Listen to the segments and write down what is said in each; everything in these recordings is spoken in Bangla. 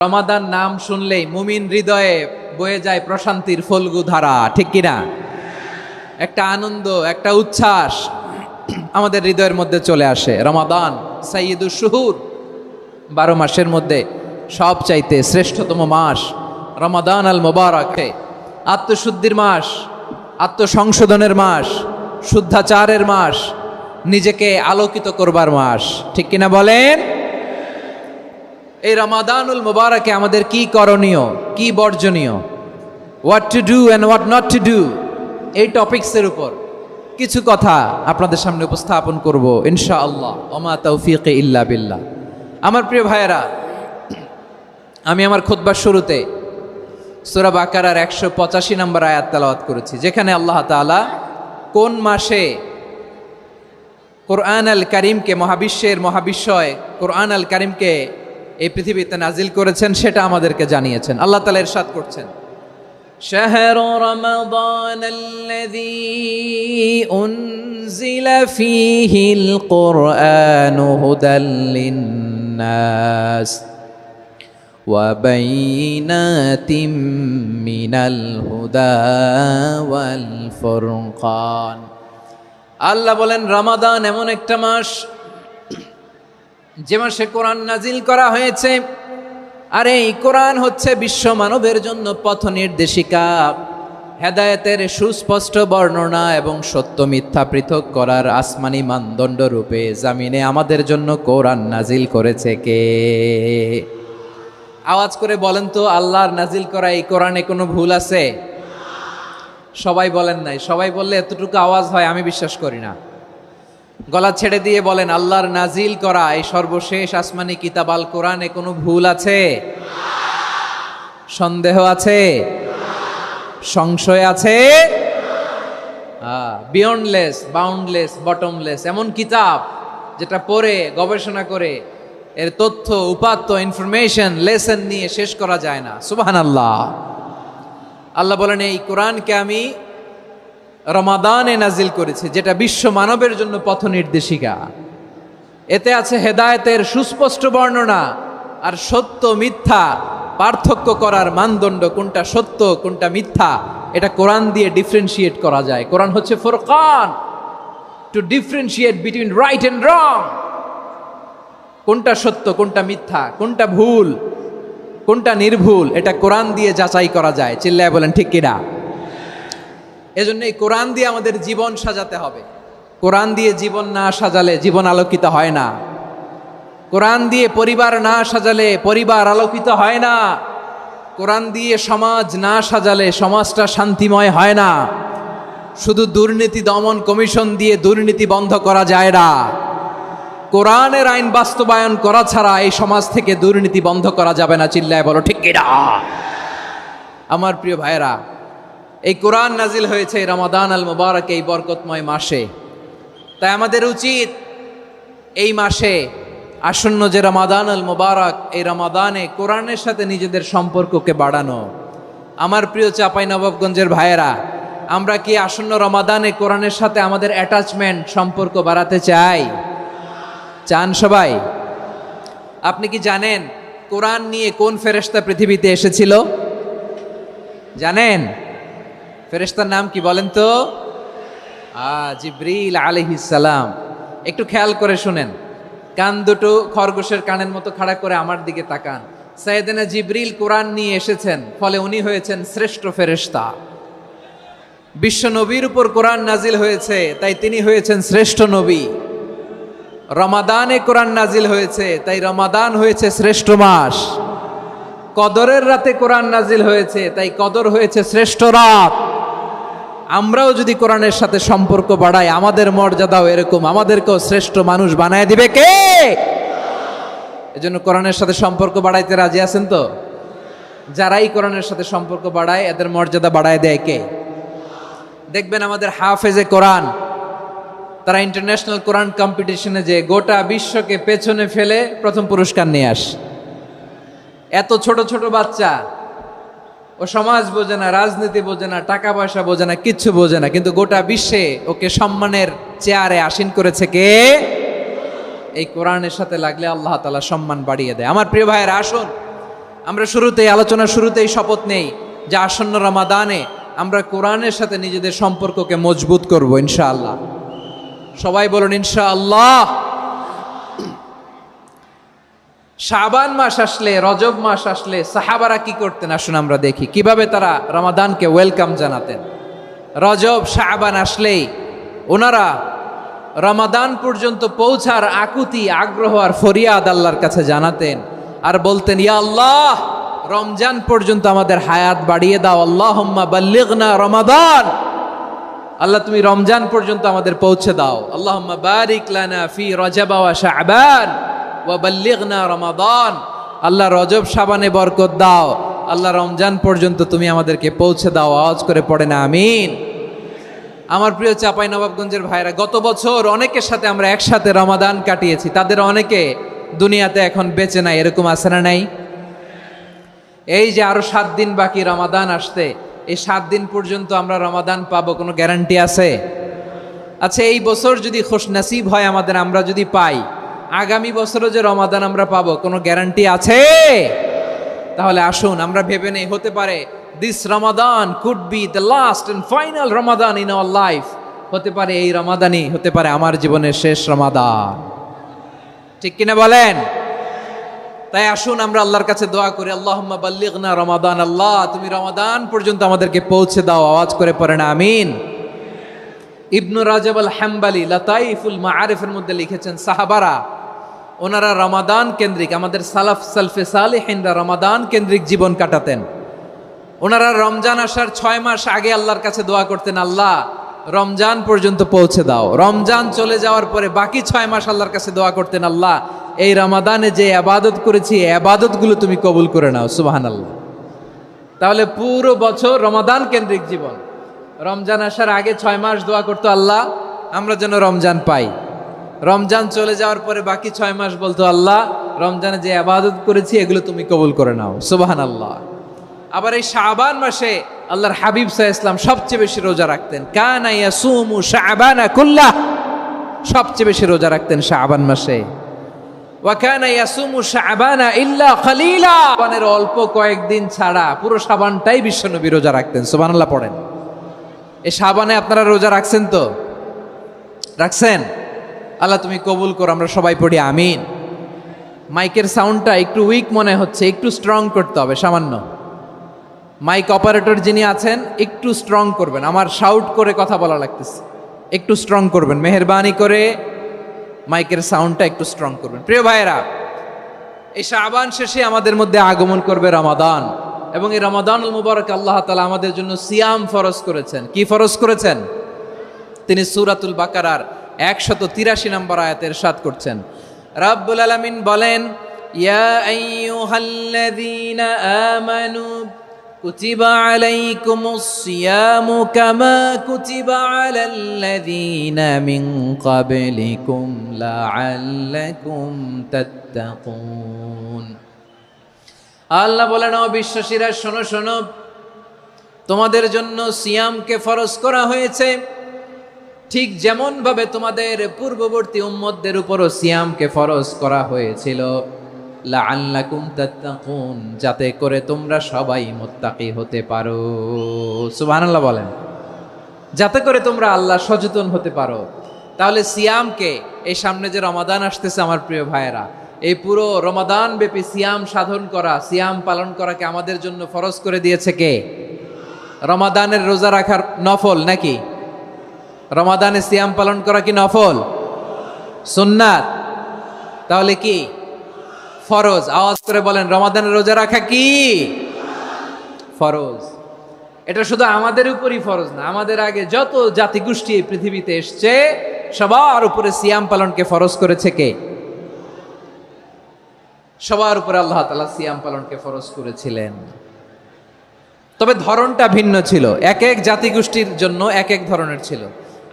রমাদান নাম শুনলেই মুমিন হৃদয়ে বয়ে যায় প্রশান্তির ফল্গু ধারা, ঠিক কিনা? একটা আনন্দ, একটা উচ্ছ্বাস আমাদের হৃদয়ের মধ্যে চলে আসে। রমাদান সাইয়্যিদুশ শুহুর, 12 মাসের মধ্যে সব চাইতে শ্রেষ্ঠতম মাস রমাদান আল মুবারাকে। আত্মশুদ্ধির মাস, আত্মসংশোধনের মাস, শুদ্ধাচারের মাস, নিজেকে আলোকিত করবার মাস, ঠিক কিনা বলেন? এই রমাদানুল মুবারাকে আমাদের কি করণীয়, কি বর্জনীয়, what to do and what not to do, এই টপিকসের উপর কিছু কথা আপনাদের সামনে উপস্থাপন করব ইনশাআল্লাহ। ওমা তাওফীকি ইল্লা বিল্লাহ। আমার প্রিয় ভাইয়েরা, আমি আমার খুতবার শুরুতে সূরা বাকারার 185 নম্বর আয়াত তেলাওয়াত করেছি, যেখানে আল্লাহ তাআলা কোন মাসে কোরআন আল কারীমকে, মহাবিশ্বের মহাবিশ্বয় কোরআন আল কারীমকে এই পৃথিবীতে নাজিল করেছেন সেটা আমাদেরকে জানিয়েছেন। আল্লাহ তাআলা ইরশাদ করছেন, শাহরু রমাদানাল্লাযী উনজিলা ফীহিল কুরআনু হুদাল লিন্নাস ওয়া বাইনাতিম মিনাল হুদা ওয়াল ফুরকান। আল্লাহ বলেন, রমাদান এমন একটা মাস যে মাসে কোরআন নাজিল করা হয়েছে, আর এই কোরআন হচ্ছে বিশ্ব মানবের জন্য পথ নির্দেশিকা, হেদায়েতের সুস্পষ্ট বর্ণনা এবং সত্য মিথ্যা পৃথক করার আসমানি মানদণ্ড রূপে জামিনে আমাদের জন্য কোরআন নাজিল করেছে কে? আওয়াজ করে বলেন তো, আল্লাহর নাজিল করা এই কোরআনে কোনো ভুল আছে? সবাই বলেন নাই। সবাই বললে এতটুকু আওয়াজ হয় আমি বিশ্বাস করি না। গলা ছেড়ে দিয়ে বলেন, আল্লাহর নাজিল করা এই সর্বশেষ আসমানি কিতাব আল কোরআনে কোনো ভুল আছে? সন্দেহ আছে? সংশয় আছে? বিয়ন্ডলেস, বাউন্ডলেস, বটমলেস, এমন কিতাব যেটা পড়ে গবেষণা করে এর তথ্য, উপাত্ত, ইনফরমেশন, লেসন নিয়ে শেষ করা যায় না। সুবহানাল্লাহ। আল্লাহ বলেন, এই কোরআনকে আমি রমাদানে নাজিল করেছি, যেটা বিশ্ব মানবের জন্য পথ নির্দেশিকা। এতে আছে হেদায়েতের সুস্পষ্ট বর্ণনা আর সত্য মিথ্যা পার্থক্য করার মানদণ্ড, কোনটা সত্য কোনটা মিথ্যা এটা কোরআন দিয়ে ডিফারেন্সিয়েট করা যায়। কোরআন হচ্ছে ফুরকান, to differentiate between right and wrong. কোনটা সত্য, কোনটা মিথ্যা, কোনটা ভুল, কোনটা নির্ভুল, এটা কোরআন দিয়ে যাচাই করা যায়। চিল্লায় বলেন ঠিক কিনা? এজন্য এই কোরআন দিয়ে আমাদের জীবন সাজাতে হবে। কোরআন দিয়ে জীবন না সাজালে জীবন আলোকিত হয় না। কোরআন দিয়ে পরিবার না সাজালে পরিবার আলোকিত হয় না। কোরআন দিয়ে সমাজ না সাজালে সমাজটা শান্তিময় হয় না। শুধু দুর্নীতি দমন কমিশন দিয়ে দুর্নীতি বন্ধ করা যায় না। কোরআনের আইন বাস্তবায়ন করা ছাড়া এই সমাজ থেকে দুর্নীতি বন্ধ করা যাবে না। চিল্লায় বলো ঠিক কিনা? আমার প্রিয় ভাইয়েরা, এই কোরআন নাজিল হয়েছে রমাদান আল মুবারক, এই বরকতময় মাসে। তাই আমাদের উচিত এই মাসে আসন্ন যে রমাদান আল মুবারক, এই রমাদানে কোরআনের সাথে নিজেদের সম্পর্ককে বাড়ানো। আমার প্রিয় চাঁপাইনবাবগঞ্জের ভাইয়েরা, আমরা কি আসন্ন রমাদানে কোরআনের সাথে আমাদের অ্যাটাচমেন্ট, সম্পর্ক বাড়াতে চাই? চান সবাই? আপনি কি জানেন কোরআন নিয়ে কোন ফেরেশতা পৃথিবীতে এসেছিল? জানেন? ফেরেশতার নাম কি বলেন তো? জিবরিল আলাইহিস সালাম। একটু খেয়াল করে শুনেন, কান দুটো খরগোশের কানের মতো খাড়া করে আমার দিকে তাকান। সাইয়েদনা জিবরিল কোরআন নিয়ে এসেছেন, ফলে উনি হয়েছেন শ্রেষ্ঠ ফেরেশতা। বিশ্ব নবীর উপর কোরআন নাজিল হয়েছে, তাই তিনি হয়েছেন শ্রেষ্ঠ নবী। রমাদানে কোরআন নাজিল হয়েছে, তাই রমাদান হয়েছে শ্রেষ্ঠ মাস। কদরের রাতে কোরআন নাজিল হয়েছে, তাই কদর হয়েছে শ্রেষ্ঠ রাত। আমরাও যদি কোরআনের সাথে সম্পর্ক বাড়াই, আমাদের মর্যাদাও এরকম, আমাদেরকেও শ্রেষ্ঠ মানুষ বানায় দিবে কে? এজন্য কোরআনের সাথে সম্পর্ক বাড়াইতে রাজি আছেন তো? যারাই কোরআনের সাথে সম্পর্ক বাড়ায় এদের মর্যাদা বাড়ায় দেয় কে? দেখবেন আমাদের হাফেজে কোরআন, তারা ইন্টারন্যাশনাল কোরআন কম্পিটিশনে যে গোটা বিশ্বকে পেছনে ফেলে প্রথম পুরস্কার নিয়ে আসে। এত ছোট ছোট বাচ্চা, ও সমাজ বোঝে না, রাজনীতি বোঝে না, টাকা পয়সা বোঝে না, কিচ্ছু বোঝে না, কিন্তু গোটা বিশ্বে ওকে সম্মানের চেয়ারে আসীন করেছে কে? এই কোরআনের সাথে লাগলে আল্লাহ তাআলা সম্মান বাড়িয়ে দেয়। আমার প্রিয় ভাইয়েরা, আসুন আমরা আলোচনার শুরুতেই শপথ নেই যে আসন্ন রমাদানে আমরা কোরআনের সাথে নিজেদের সম্পর্ককে মজবুত করব ইনশাআল্লাহ। সবাই বলুন ইনশাআল্লাহ। শাবান মাস আসলে, রজব মাস আসলে সাহাবারা কি করতেন আসুন আমরা দেখি কিভাবে তারা রমাদানকে ওয়েলকাম জানাতেন। রজব শাবান আসলেই ওনারা রমাদান পর্যন্ত পৌঁছার আকুতি, আগ্রহ আর ফরিয়াদ আল্লাহর কাছে জানাতেন আর বলতেন, ইয়া আল্লাহ, রমজান পর্যন্ত আমাদের হায়াত বাড়িয়ে দাও। আল্লাহুম্মা বাল্লিগনা রমাদান, আল্লাহ তুমি রমজান পর্যন্ত আমাদের পৌঁছে দাও। আল্লাহুম্মা বারিক লানা ফি রজব ওয়া শাবান ওয়া বাল্লিগনা রমাদান, আল্লাহ রজব শাবানে বরকত দাও, আল্লাহ রমজান পর্যন্ত তুমি আমাদেরকে পৌঁছে দাও। আওয়াজ করে পড়েন আমিন। আমার প্রিয় চাঁপাইনবাবগঞ্জের ভাইরা, গত বছর অনেকের সাথে আমরা একসাথে রমাদান কাটিয়েছি, তাদের অনেকে দুনিয়াতে এখন বেঁচে নাই, এরকম আছে না নাই? এই যে আরো 7 দিন বাকি রমাদান আসতে, এই 7 দিন পর্যন্ত আমরা রমাদান পাবো, কোনো গ্যারান্টি আছে? আচ্ছা, এই বছর যদি খুশনসিব হয় আমাদের, আমরা যদি পাই, আগামী বছরও যে রমাদান আমরা পাবো, কোনো গ্যারান্টি আছে? তাহলে আসুন আমরা ভেবে নেই, হতে পারে this Ramadan could be the last and final Ramadan in our life. হতে পারে এই রমাদানই হতে পারে আমার জীবনের শেষ রমাদান। ঠিক কিনা বলেন? তাই আসুন আমরা আল্লাহর কাছে দোয়া করি, আল্লাহুম্মা বাল্লিগনা রমাদান, আল্লাহ তুমি রমাদান পর্যন্ত আমাদেরকে পৌঁছে দাও। আওয়াজ করে পড়েন আমিন। ইবনু রাজব আল হাম্বালি লাতাইফুল মাআরিফের মধ্যে লিখেছেন, সাহাবারা ওনারা রমাদান কেন্দ্রিক, আমাদের সালফে সালেহিনরা রমাদান কেন্দ্রিক জীবন কাটাতেন। ওনারা রমজান আসার 6 মাস আগে আল্লাহর কাছে দোয়া করতেন, আল্লাহ রমজান পর্যন্ত পৌঁছে দাও। রমজান চলে যাওয়ার পরে বাকি 6 মাস আল্লাহর কাছে দোয়া করতেন, আল্লাহ এই রমাদানে যে ইবাদত করেছি এই ইবাদতগুলো তুমি কবুল করে নাও। সুবহানাল্লাহ। তাহলে পুরো বছর রমাদান কেন্দ্রিক জীবন। রমজান আসার আগে 6 মাস দোয়া করতো, আল্লাহ আমরা যেন রমজান পাই। রমজান চলে যাওয়ার পরে বাকি 6 মাস বলতো, আল্লাহ রমজানে যে ইবাদত করেছি এগুলো তুমি কবুল করে নাও। সুবহানাল্লাহ। আবার এই শাবান মাসে আল্লাহর হাবিব সাল্লাল্লাহু আলাইহি ওয়াসাল্লাম সবচেয়ে বেশি রোজা রাখতেন। কানা ইয়াসুমু শাবানা কুল্লাহ, সবচেয়ে বেশি রোজা রাখতেন শাবান মাসে। ওয়া কানা ইয়াসুমু শাবানা ইল্লা খলিলা, শাবানের অল্প কয়েকদিন ছাড়া পুরো শাবানটাই বিশ্বনবী রোজা রাখতেন। সুবহানাল্লাহ পড়েন। এই শাবানে আপনারা রোজা রাখছেন তো? রাখছেন? আল্লাহ তুমি কবুল করো। আমরা সবাই পড়ি আমিন। মাইকের সাউন্ডটা একটু উইক মনে হচ্ছে, একটু স্ট্রং করতে হবে সামান্য। মাইক অপারেটর যিনি আছেন একটু স্ট্রং করবেন, আমার শাউট করে কথা বলা লাগতেছে, একটু স্ট্রং করবেন মেহেরবানি করে, মাইকের সাউন্ডটা একটু স্ট্রং করবেন। প্রিয় ভাইয়েরা, এই শাবান শেষে আমাদের মধ্যে আগমন করবে রমাদান, এবং এই রমাদানুল মুবারক আল্লাহ তাআলা আমাদের জন্য সিয়াম ফরজ করেছেন। কি ফরজ করেছেন? তিনি সূরাতুল বাকারার 183 নম্বর আয়াতে ইরশাদ করছেন, রাব্বুল আলামিন বলেন, ইয়া আইয়ুহাল্লাযীনা আমানু কুতিবা আলাইকুমুস সিয়ামু কামা কুতিবা আলাল্লাযীনা মিন ক্বাবলিকুম লাআল্লাকুম তাত্তাকুন। আল্লাহ বলেন, ও বিশ্বাসীরা শোনো শোনো, তোমাদের জন্য সিয়ামকে ফরজ করা হয়েছে, ঠিক যেমন ভাবে তোমাদের পূর্ববর্তী উম্মতদের উপরও সিয়ামকে ফরজ করা হয়েছিল, লাআল্লাকুম তাত্তাকুন, যাতে করে তোমরা সবাই মুত্তাকি হতে পারো। সুবহানাল্লাহ বলেন, যাতে করে তোমরা আল্লাহ সচেতন হতে পারো। তাহলে সিয়ামকে, এই সামনে যে রমাদান আসতেছে আমার প্রিয় ভাইয়েরা, এই পুরো রমাদান ব্যাপী সিয়াম সাধন করা, সিয়াম পালন করাকে আমাদের জন্য ফরজ করে দিয়েছে কে? রমাদানের রোজা রাখার নফল নাকি? রমাদানে সিয়াম পালন করা কি নফল? সুন্নাত। তাহলে কি ফরজ? আওয়াজ করে বলেন, রমাদানের রোজা রাখা কি ফরজ? এটা শুধু আমাদের উপরই ফরজ না, আমাদের আগে যত জাতিগোষ্ঠী এই পৃথিবীতে এসছে সবার উপরে সিয়াম পালনকে ফরজ করেছে কে? সবার উপরে আল্লাহ তাআলা সিয়াম পালনকে ফরজ করেছিলেন। তবে ধরনটা ভিন্ন ছিল, এক এক জাতিগোষ্ঠীর জন্য এক এক ধরনের ছিল।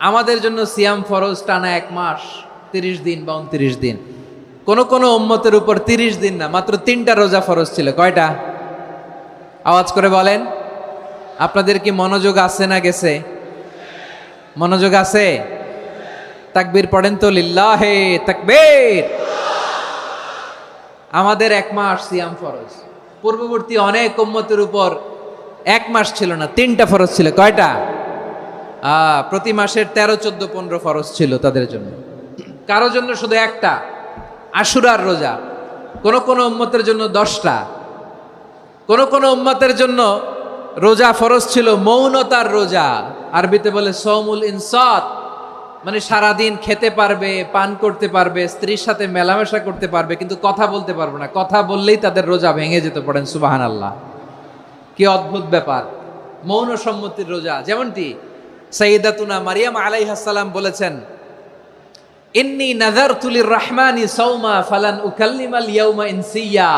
আমাদের জন্য সিয়াম ফরজ টানা 1 মাস 30 দিন বা 29 দিন। কোন কোন উম্মতের উপর 30 দিন না, মাত্র 3টা রোজা ফরজ ছিল। কয়টা? আওয়াজ করে বলেন। আপনাদের কি মনোযোগ আছে না গেছে? মনোযোগ আছে? তাকবীর পড়েন তো, লিল্লাহে তাকবীর। আমাদের 1 মাস সিয়াম ফরজ, পূর্ববর্তী অনেক উম্মতের উপর 1 মাস ছিল না, 3টা ফরজ ছিল। কয়টা? প্রতি মাসের 13, 14, 15 ফরজ ছিল তাদের জন্য। কারো জন্য শুধু একটা, আশুরার রোজা। কোন কোন উম্মতের জন্য 10টা। কোন কোন উম্মতের জন্য রোজা ফরজ ছিল মৌনতার রোজা, আরবিতে বলে সৌমুল ইনসাত, মানে সারাদিন খেতে পারবে, পান করতে পারবে, স্ত্রীর সাথে মেলামেশা করতে পারবে, কিন্তু কথা বলতে পারবে না। কথা বললেই তাদের রোজা ভেঙে যেতে পারেন। সুবহানাল্লাহ, কি অদ্ভুত ব্যাপার! মৌন সম্মতির রোজা। যেমনটি সাইয়্যিদাতুনা মারিয়াম আলাইহিস সালাম বলেছেন, ইন্নী নাযারতু লির-রাহমানি সাওমা ফালান উকাল্লিমাল ইয়াওমা ইনসিয়া।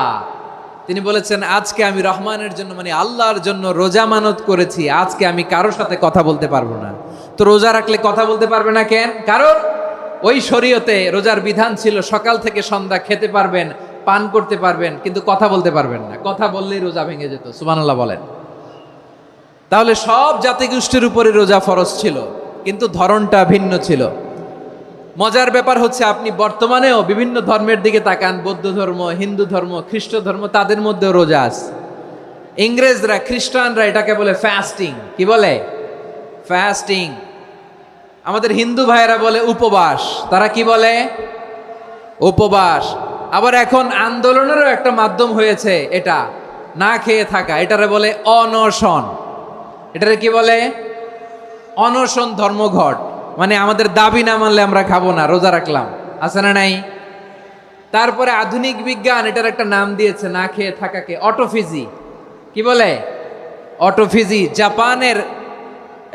তিনি বলেছেন, আজকে আমি রহমানের জন্য, মানে আল্লাহর জন্য রোজা মানত করেছি, আজকে আমি কারোর সাথে কথা বলতে পারবো না। তো রোজা রাখলে কথা বলতে পারবে না কেন? কারণ ওই শরীয়তে রোজার বিধান ছিল সকাল থেকে সন্ধ্যা খেতে পারবেন, পান করতে পারবেন, কিন্তু কথা বলতে পারবেন না। কথা বললেই রোজা ভেঙে যেত। সুবহানাল্লাহ বলেন। তাহলে সব জাতিগোষ্ঠীর উপরে রোজা ফরজ ছিল, কিন্তু ধরনটা ভিন্ন ছিল। মজার ব্যাপার হচ্ছে, আপনি বর্তমানেও বিভিন্ন ধর্মের দিকে তাকান, বৌদ্ধ ধর্ম, হিন্দু ধর্ম, খ্রিস্ট ধর্ম, তাদের মধ্যেও রোজা আছে। ইংরেজরা, খ্রিস্টানরা এটাকে বলে ফাস্টিং। কি বলে? ফাস্টিং। আমাদের হিন্দু ভাইয়েরা বলে উপবাস। তারা কি বলে? উপবাস। আবার এখন আন্দোলনেরও একটা মাধ্যম হয়েছে এটা, না খেয়ে থাকা। এটারে বলে অনশন। এটারে কি বলে? অনশন ধর্মঘট। মানে আমাদের দাবি না মানলে আমরা খাবো না, রোজা রাখলাম। আছে না নাই? তারপরে আধুনিক বিজ্ঞান এটার একটা নাম দিয়েছে না খেয়ে থাকাকে, অটোফিজি। কি বলে? অটোফিজি। জাপানের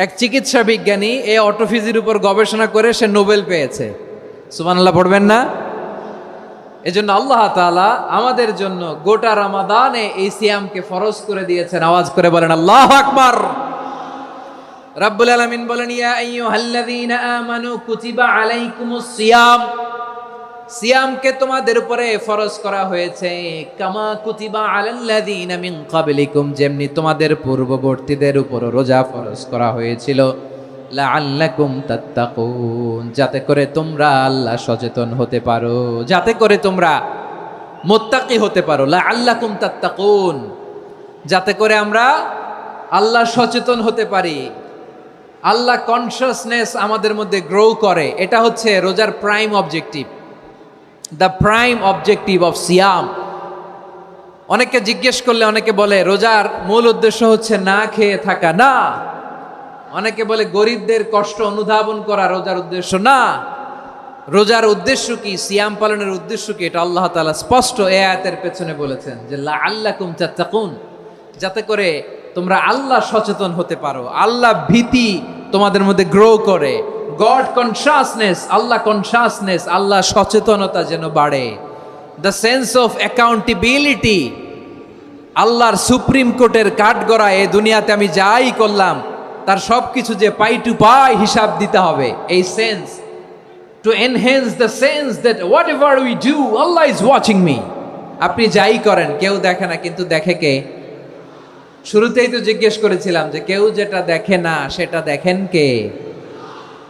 এক চিকিৎসা বিজ্ঞানী এই অটোফিজির উপর গবেষণা করে সে নোবেল পেয়েছে। সুবহানাল্লাহ পড়বেন না? এজন্য আল্লাহ তাআলা আমাদের জন্য গোটা রমাদানে এই সিয়ামকে ফরজ করে দিয়েছেন। আওয়াজ করে বলেন আল্লাহু আকবার। রাব্বুল আলামিন বলেন, ইয়া আইয়ুহাল্লাযীনা আমানু কুতিবা আলাইকুমুস সিয়াম। সিয়ামকে তোমাদের উপরে ফরজ করা হয়েছে, কামা কুতিবা আলাল্লাযীনা মিন ক্বাবলিকুম, যেমনি তোমাদের পূর্ববর্তীদের উপর রোজা ফরজ করা হয়েছিল, লাআল্লাকুম তাত্তাকুন, যাতে করে তোমরা আল্লাহ সচেতন হতে পারো, যাতে করে তোমরা মুত্তাকি হতে পারো। লাআল্লাকুম তাত্তাকুন, যাতে করে আমরা আল্লাহ সচেতন হতে পারি, আল্লাহ কনসিয়াসনেস আমাদের মধ্যে গ্রো করে। এটা হচ্ছে রোজার prime objective, the prime objective of সিয়াম। অনেকে জিজ্ঞেস করলে অনেকে বলে রোজার মূল উদ্দেশ্য হচ্ছে না খেয়ে থাকা। না। অনেকে বলে গরিবদের কষ্ট অনুধাবন করা রোজার উদ্দেশ্য। না। রোজার উদ্দেশ্য কি, সিয়াম পালনের উদ্দেশ্য কি, এটা আল্লাহ তাআলা স্পষ্ট এই আয়াতের পেছনে বলেছেন যে লাআল্লাকুম তাত্তাকুন, যাতে করে তোমরা আল্লাহ সচেতন হতে পারো, আল্লাহ ভীতি তোমাদের মধ্যে গ্রো করে, গড কনসিয়াসনেস, আল্লাহ কনসিয়াসনেস, আল্লাহ সচেতনতা যেন বাড়ে, দ্য সেন্স অফ অ্যাকাউন্টেবিলিটি। আল্লাহর সুপ্রিম কোর্টের কাঠগড়া এই দুনিয়াতে আমি যাই করলাম তার সব কিছু যে পাই টু পাই হিসাব দিতে হবে, এই sense, to enhance the sense that what ever we do Allah is watching me. আপনি যাই করেন কেউ দেখে না, কিন্তু দেখে কে? শুরুতেই তো জিজ্ঞেস করেছিলাম যে কেউ যেটা দেখে না সেটা দেখেন কে?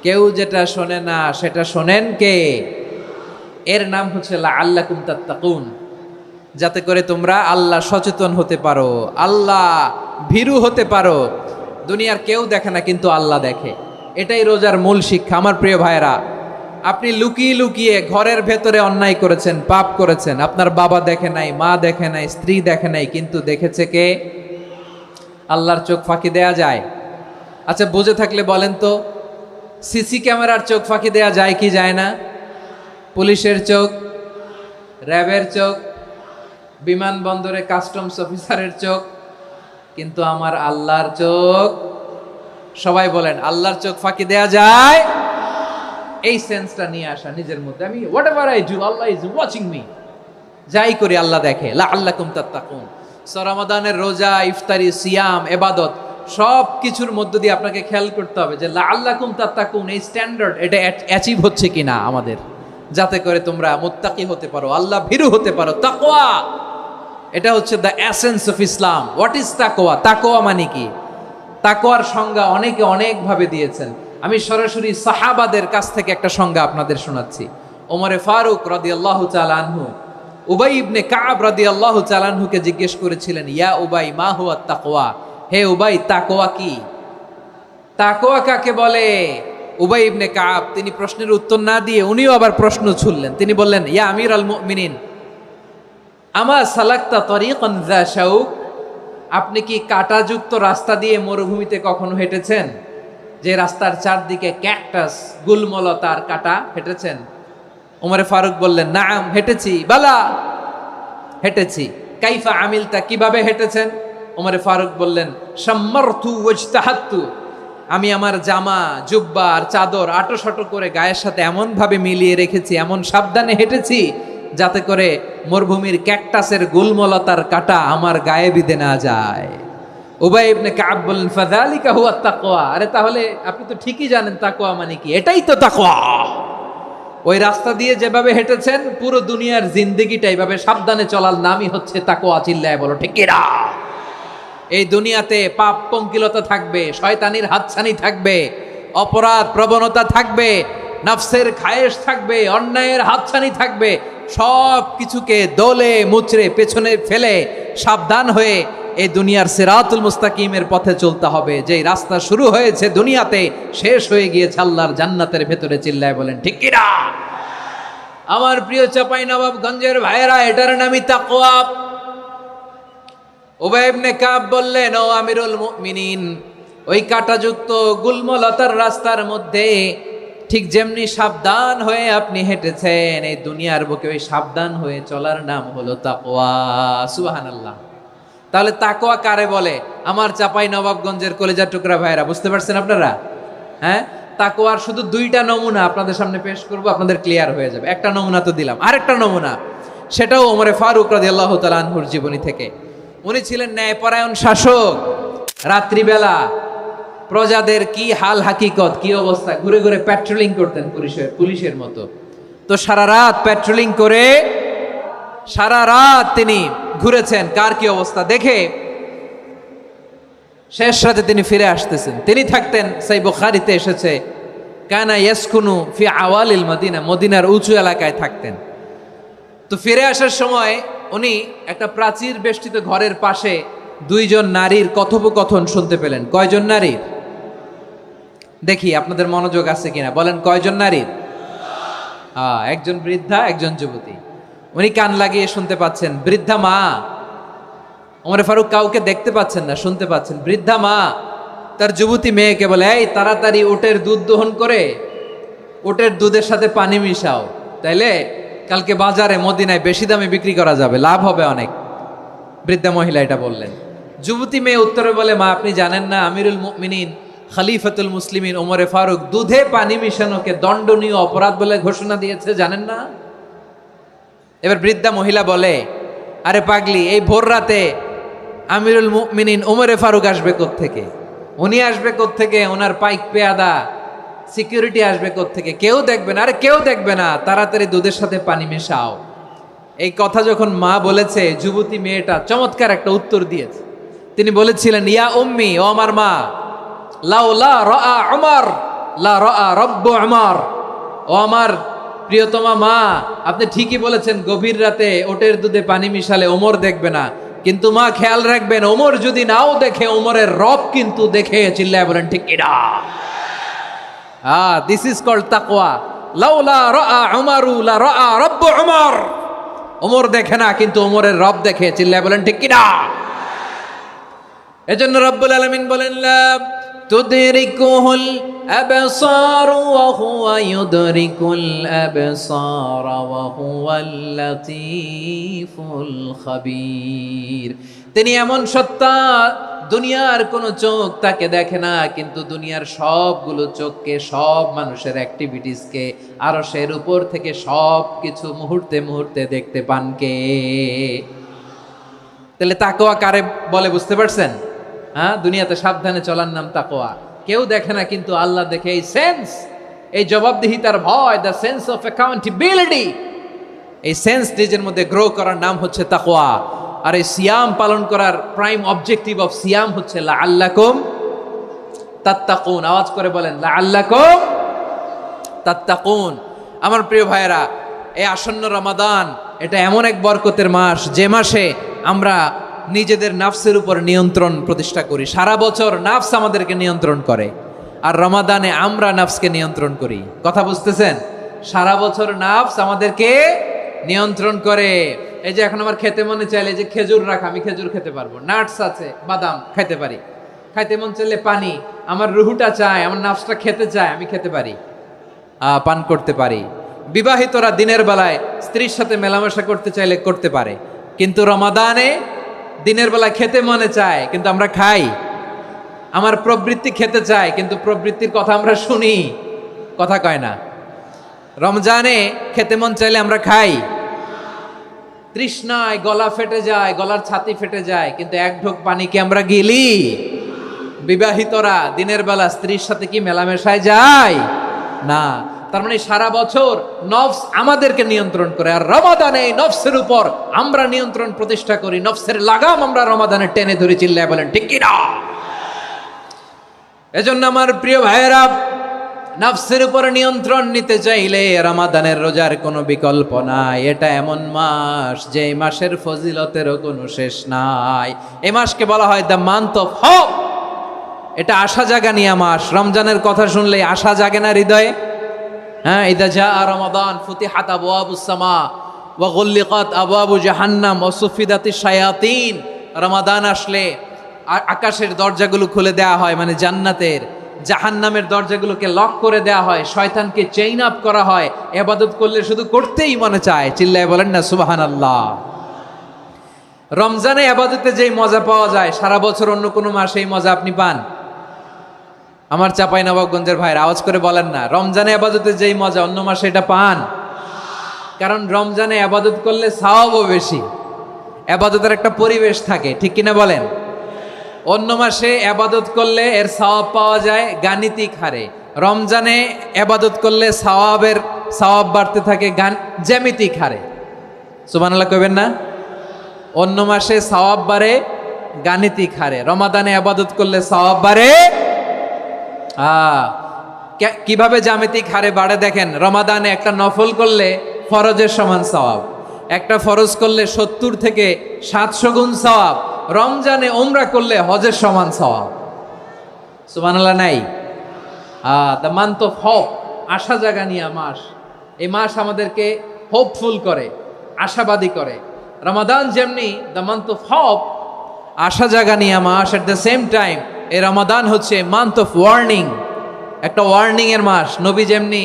কেউ যেটা শোনে না সেটা শোনেন কে? এর নাম হচ্ছে লাআল্লাকুম তাত্তাকুন, যাতে করে তোমরা আল্লাহ সচেতন হতে পারো, আল্লাহ ভীরু হতে পারো। দুনিয়ার কেউ দেখে না, কিন্তু আল্লাহ দেখে। এটাই রোজার মূল শিক্ষা। আমার প্রিয় ভাইরা, আপনি লুকিয়ে লুকিয়ে ঘরের ভেতরে অন্যায় করেছেন, পাপ করেছেন, আপনার বাবা দেখে নাই, মা দেখে নাই, স্ত্রী দেখে নাই, কিন্তু দেখেছে কে? আল্লাহর চোখ ফাঁকি দেয়া যায়? আচ্ছা, বুঝে থাকলে বলেন তো, সিসি ক্যামেরার চোখ ফাঁকি দেয়া যায় কি যায় না? পুলিশের চোখ, র্যাবের চোখ, বিমানবন্দরে কাস্টমস অফিসারের চোখ, কিন্তু আমার আল্লাহর চোখ? সবাই বলেন, আল্লাহর চোখ ফাঁকি দেয়া যায়? এই সেন্সটা নিয়ে আসা নিজের মধ্যে, আমি what ever I do Allah is watching me, যাই করি আল্লাহ দেখে। লাআল্লাকুম তাত্তাকুন। রমাদানের রোজা, ইফতারি, সিয়াম, ইবাদত সব কিছুর মধ্য দিয়ে আপনাকে খেয়াল করতে হবে যে লাআল্লাকুম তাত্তাকুন এই স্ট্যান্ডার্ড এটা অ্যাচিভ হচ্ছে কিনা আমাদের, যাতে করে তোমরা মুত্তাকি হতে পারো, আল্লাহ ভীরু হতে পারো। তাকওয়া, এটা হচ্ছে the essence of Islam. What is তাকওয়া? তাকওয়া মানে কি? তাকওয়ার সংজ্ঞা অনেকে অনেকভাবে দিয়েছেন। আমি সরাসরি সাহাবাদের কাছ থেকে একটা সংজ্ঞা আপনাদের শোনাচ্ছি। ওমরে ফারুক রাদিয়াল্লাহু তাআলা আনহু উবাই ইবনে কাব রাদিয়াল্লাহু তাআলা আনহুকে জিজ্ঞেস করেছিলেন, ইয়া উবাই মা হুয়া তাকওয়া, হে উবাই তাকওয়া কি? তাকওয়া কাকে বলে? উবাই ইবনে কাব তিনি প্রশ্নের উত্তর না দিয়ে উনিও আবার প্রশ্ন ছুড়লেন। তিনি বললেন, ইয়া আমিরাল মুমিনিন, আমা সালাকতা তরিকান যা শাউক, আপনি কি কাঁটাযুক্ত রাস্তা দিয়ে মরুভূমিতে কখনো হেঁটেছেন? যে রাস্তার চারদিকে ক্যাকটাস, গুলমলতার কাঁটা, হেঁটেছেন? ওমরে ফারুক বললেন, নাম হেঁটেছি, বালা হেঁটেছি। কাইফা আমিলতা, কিভাবে হেঁটেছেন? ওমরে ফারুক বললেন, শাম্মারতু ওয়াজতাহাত্তু, আমি আমার জামা জুব্বা আর চাদর আটোসাটো করে গায়ের সাথে এমন ভাবে মিলিয়ে রেখেছি, এমন সাবধানে হেঁটেছি যাতে করে মরুভূমির ক্যাকটাসের গুলমলতার কাঁটা আমার গায়ে বিঁধে না যায়। উবাই ইবনে কাব বললেন, ফাযালিকা হুয়া তাকওয়া, আরে তাহলে আপনি তো ঠিকই জানেন তাকওয়া মানে কি, এটাই তো তাকওয়া। ওই রাস্তা দিয়ে যেভাবে হেঁটেছেন পুরো দুনিয়ার জিন্দেগিটা এইভাবে সাবধানে চলার নামই হচ্ছে তাকওয়া। চিল্লায় বলো ঠিক কিনা? এই দুনিয়াতে পাপ পঙ্কিলতা থাকবে, শয়তানির হাতছানি থাকবে, অপরাধ প্রবণতা থাকবে, নফসের খায়েশ থাকবে, অন্যায়ের হাতছানি থাকবে, সব কিছুকে দোলে মুচড়ে পেছনে ফেলে সাবধান হয়ে এই দুনিয়ার সিরাতুল মুস্তাকিমের পথে চলতে হবে। যেই রাস্তা শুরু হয়েছে দুনিয়াতে, শেষ হয়ে গিয়েছে আল্লাহর জান্নাতের ভেতরে। চিল্লায় বলেন ঠিক কিনা? আমার প্রিয় চাঁপাইনবাবগঞ্জের ভাইয়েরা, এটার নামই তাকওয়া। উবাই ইবনে কাব বললেন, ও আমিরুল মুমিনিন, ওই কাঁটাযুক্ত গুলমলতার রাস্তার মধ্যে ঠিক যেমনি সাবধান হয়ে আপনি হেঁটেছেন, এই দুনিয়ার বুকে ওই সাবধান হয়ে চলার নাম হলো তাকওয়া। সুবহানাল্লাহ। তাহলে তাকওয়া কারে বলে? আমার চাঁপাইনবাবগঞ্জের কলেজার টুকরা ভাইয়েরা, বুঝতে পারছেন আপনারা? হ্যাঁ, তাকওয়ার শুধু দুইটা নমুনা আপনাদের সামনে পেশ করব, আপনাদের ক্লিয়ার হয়ে যাবে। একটা নমুনা তো দিলাম, আরেকটা নমুনা, সেটাও ওমরে ফারুক রাদিয়াল্লাহু তাআলা আনহুর জীবনী থেকে। উনি ছিলেন ন্যায়পরায়ণ শাসক। রাত্রিবেলা প্রজাদের কি হাল হাকিকত, কি অবস্থা, ঘুরে ঘুরে প্যাট্রোলিং করতেন পুলিশের মতো। তো সারা রাত প্যাট্রোলিং করে সারা রাত তিনি ঘুরেছেন কার কি অবস্থা দেখে। শেষ রাতে তিনি ফিরে আসতেছেন। তিনি থাকতেন, সেই বুখারীতে এসেছে, কানা ইয়াসকুনু ফি আওয়ালিল মদিনা, মদিনার উঁচু এলাকায় থাকতেন। তো ফিরে আসার সময় উনি একটা প্রাচীর বেষ্টিত ঘরের পাশে দুইজন নারীর কথোপকথন শুনতে পেলেন। কয়জন নারীর? দেখি আপনাদের মনোযোগ আছে কিনা, বলেন কয়জন নারীর? একজন বৃদ্ধা, একজন যুবতী। উনি কান লাগিয়ে শুনতে পাচ্ছেন। বৃদ্ধা মা, ওমরে ফারুক কাউকে দেখতে পাচ্ছেন না, শুনতে পাচ্ছেন। বৃদ্ধা মা তার যুবতী মেয়েকে বলে, এই তাড়াতাড়ি উটের দুধ দহন করে উটের দুধের সাথে পানি মিশাও, তাইলে কালকে বাজারে মদিনায় বেশি দামে বিক্রি করা যাবে, লাভ হবে অনেক। বৃদ্ধা মহিলা এটা বললেন। যুবতী মেয়ে উত্তরে বলে, মা আপনি জানেন না আমিরুল মুমিনিন খলিফাতুল মুসলিমিন ওমরে ফারুক দুধে পানি মিশানোকে দণ্ডনীয় অপরাধ বলে ঘোষণা দিয়েছে, জানেন না? এবার বৃদ্ধা মহিলা বলে, আরে পাগলি, এই ভোর রাতে আমিরুল মুমিনিন ওমরে ফারুক আসবে কোত্থেকে? উনি আসবে কোত্থেকে? ওনার পাইক পেয়াদা সিকিউরিটি আসবে কোত্থেকে? কেউ দেখবে না। আরে কেউ দেখবে না, তাড়াতাড়ি দুধের সাথে পানি মেশাও। এই কথা যখন মা বলেছে, যুবতী মেয়েটা চমৎকার একটা উত্তর দিয়েছে। তিনি বলেছিলেন, ইয়া উম্মি, ও আমার মা, লাউলা রাআ উমর লা রাআ রব্বু উমর, ও আমার প্রিয়তমা মা, আপনি ঠিকই বলেছেন, গভীর রাতে ওটের দুধে পানি মিশালে ওমর দেখবে না, কিন্তু মা খেয়াল রাখবেন, ওমর যদি নাও দেখে, ওমরের রব কিন্তু দেখে। চিল্লায় বলেন ঠিক কিনা? দিস ইজ কল্ড তাকওয়া। লাউলা রাআ উমরু লা রাআ রব্বু উমর, ওমর দেখে না কিন্তু ওমরের রব দেখে। চিল্লায় বলেন ঠিক কিনা? এজন্য রব্বুল আলামিন বলেন, লা তুদরিকুহুল আবসার ওয়া হুয়া ইউদরিকুল আবসার ওয়া হুয়াল লাতীফুল খাবীর। তিনি এমন সত্তা, দুনিয়ার কোনো চোখ তাকে দেখে না, কিন্তু দুনিয়ার সবগুলো চোখকে, সব মানুষের অ্যাক্টিভিটিসকে আরশের উপর থেকে সব কিছু মুহূর্তে মুহূর্তে দেখতে পান কে? তাহলে তাকওয়া কারে বলে বুঝতে পারছেন? হ্যাঁ, দুনিয়াতে সাবধানে চলার নাম তাকওয়া। কেউ দেখে না কিন্তু আল্লাহ দেখে। এই সেন্স, এই জবাবদিহিতার ভয়, দ্য সেন্স অফ অ্যাকাউন্টেবিলিটি, এই সেন্স নিজের মধ্যে গ্রো করার নাম হচ্ছে তাকওয়া। আর এই সিয়াম পালন করার প্রাইম অবজেক্টিভ অফ সিয়াম হচ্ছে লাআল্লাকুম তাত্তাকুন। আওয়াজ করে বলেন লাআল্লাকুম তাত্তাকুন। আমার প্রিয় ভাইয়েরা, এই আসন্ন রমাদান এটা এমন এক বরকতের মাস যে মাসে আমরা নিজেদের নাফসের উপর নিয়ন্ত্রণ প্রতিষ্ঠা করি। সারা বছর নাফস আমাদেরকে নিয়ন্ত্রণ করে, আর রমাদানে আমরা নাফসকে নিয়ন্ত্রণ করি। কথা বুঝতেছেন? সারা বছর নাফস আমাদেরকে নিয়ন্ত্রণ করে। এই যে এখন আমার খেতে মনে চাইলে যে খেজুর রাখা, আমি খেজুর খেতে পারবো, নাটস আছে, বাদাম খেতে পারি। খাইতে মন চাইলে পানি, আমার রুহুটা চায়, আমার নাফসটা খেতে চায়, আমি খেতে পারি, পান করতে পারি। বিবাহিতরা দিনের বেলায় স্ত্রীর সাথে মেলামেশা করতে চাইলে করতে পারে, কিন্তু রমাদানে দিনের বেলায় খেতে মনে চায় কিন্তু আমরা খাই। আমার প্রবৃত্তি খেতে চায় কিন্তু প্রবৃত্তির কথা আমরা শুনি, কথা কয় না। রমজানে খেতে মন চাইলে আমরা খাই, তৃষ্ণায় গলা ফেটে যায়, গলার ছাতি ফেটে যায়, কিন্তু এক ঢোক পানি কি আমরা গিলি? বিবাহিতরা দিনের বেলা স্ত্রীর সাথে কি মেলামেশায় যায় না। তার মানে সারা বছর নফস আমাদেরকে নিয়ন্ত্রণ করে, আর রমাদানে নফসের উপর আমরা নিয়ন্ত্রণ প্রতিষ্ঠা করি। নফসের লাগাম আমরা রমাদানে টেনে ধরে, চিল্লায় বলেন ঠিক কি না? এজন্য আমার প্রিয় ভাইয়েরা, নফসের উপর নিয়ন্ত্রণ নিতে চাইলে রমাদানের রোজার কোনো বিকল্প নাই। এটা এমন মাস যে মাসের ফজিলতেরও কোনো শেষ নাই। এই মাসকে বলা হয় দ্য মান্থ অফ হোপ। এটা আশা জাগানিয়া মাস। রমজানের কথা শুনলে আশা জাগে না হৃদয়ে? হ্যাঁ, ইদা জাআ রমাদান ফুতিহাত আবওয়াবুস সামা ওয়া গুল্লিকাত আবওয়াবু জাহান্নাম ওয়া সুফিদাতিশ শায়াতিন। রমাদান আসলে আকাশের দরজাগুলো খুলে দেয়া হয়, মানে জান্নাতের। জাহান্নামের দরজাগুলোকে লক করে দেয়া হয়, শয়তানকে চেইন আপ করা হয়। ইবাদত করলে শুধু করতেই মনে চায়, চিল্লায় বলেন না সুবহানাল্লাহ। রমজানে ইবাদতে যেই মজা পাওয়া যায়, সারা বছর অন্য কোনো মাসে এই মজা আপনি পান? আমার চাঁপাইনবাবগঞ্জের ভাইরা আওয়াজ করে বলেন না, রমজানে ইবাদতে যেই মজা অন্য মাসে এটা পান? কারণ রমজানে ইবাদত করলে সওয়াবও বেশি, ইবাদতের একটা পরিবেশ থাকে, ঠিক কিনা বলেন? অন্য মাসে ইবাদত করলে এর সওয়াব পাওয়া যায় গাণিতিক হারে, রমজানে ইবাদত করলে সওয়াব বাড়তে থাকে জ্যামিতিক হারে। সুবহানাল্লাহ কইবেন না? অন্য মাসে সওয়াব বাড়ে গাণিতিক হারে, রমাদানে ইবাদত করলে সওয়াব বাড়ে কিভাবে জ্যামিতিক হারে বাড়ে দেখেন। রমাদানে একটা নফল করলে ফরজের সমান সওয়াব, একটা ফরজ করলে 70 থেকে 700 গুণ সওয়াব। রমজানে উমরা করলে হজের সমান সওয়াব। সুবহানাল্লাহ নাই? দ্য মান্থ অফ হোপ, আশা জাগানিয়া মাস। এই মাস আমাদেরকে হোপফুল করে, আশাবাদী করে। রমাদান যেমনি দ্য মান্থ অফ হোপ, আশা জাগানিয়া মাস, এট দ্য সেম টাইম এই রমাদান হচ্ছে মান্থ অফ ওয়ার্নিং, একটা ওয়ার্নিং এর মাস। নবী যেমনি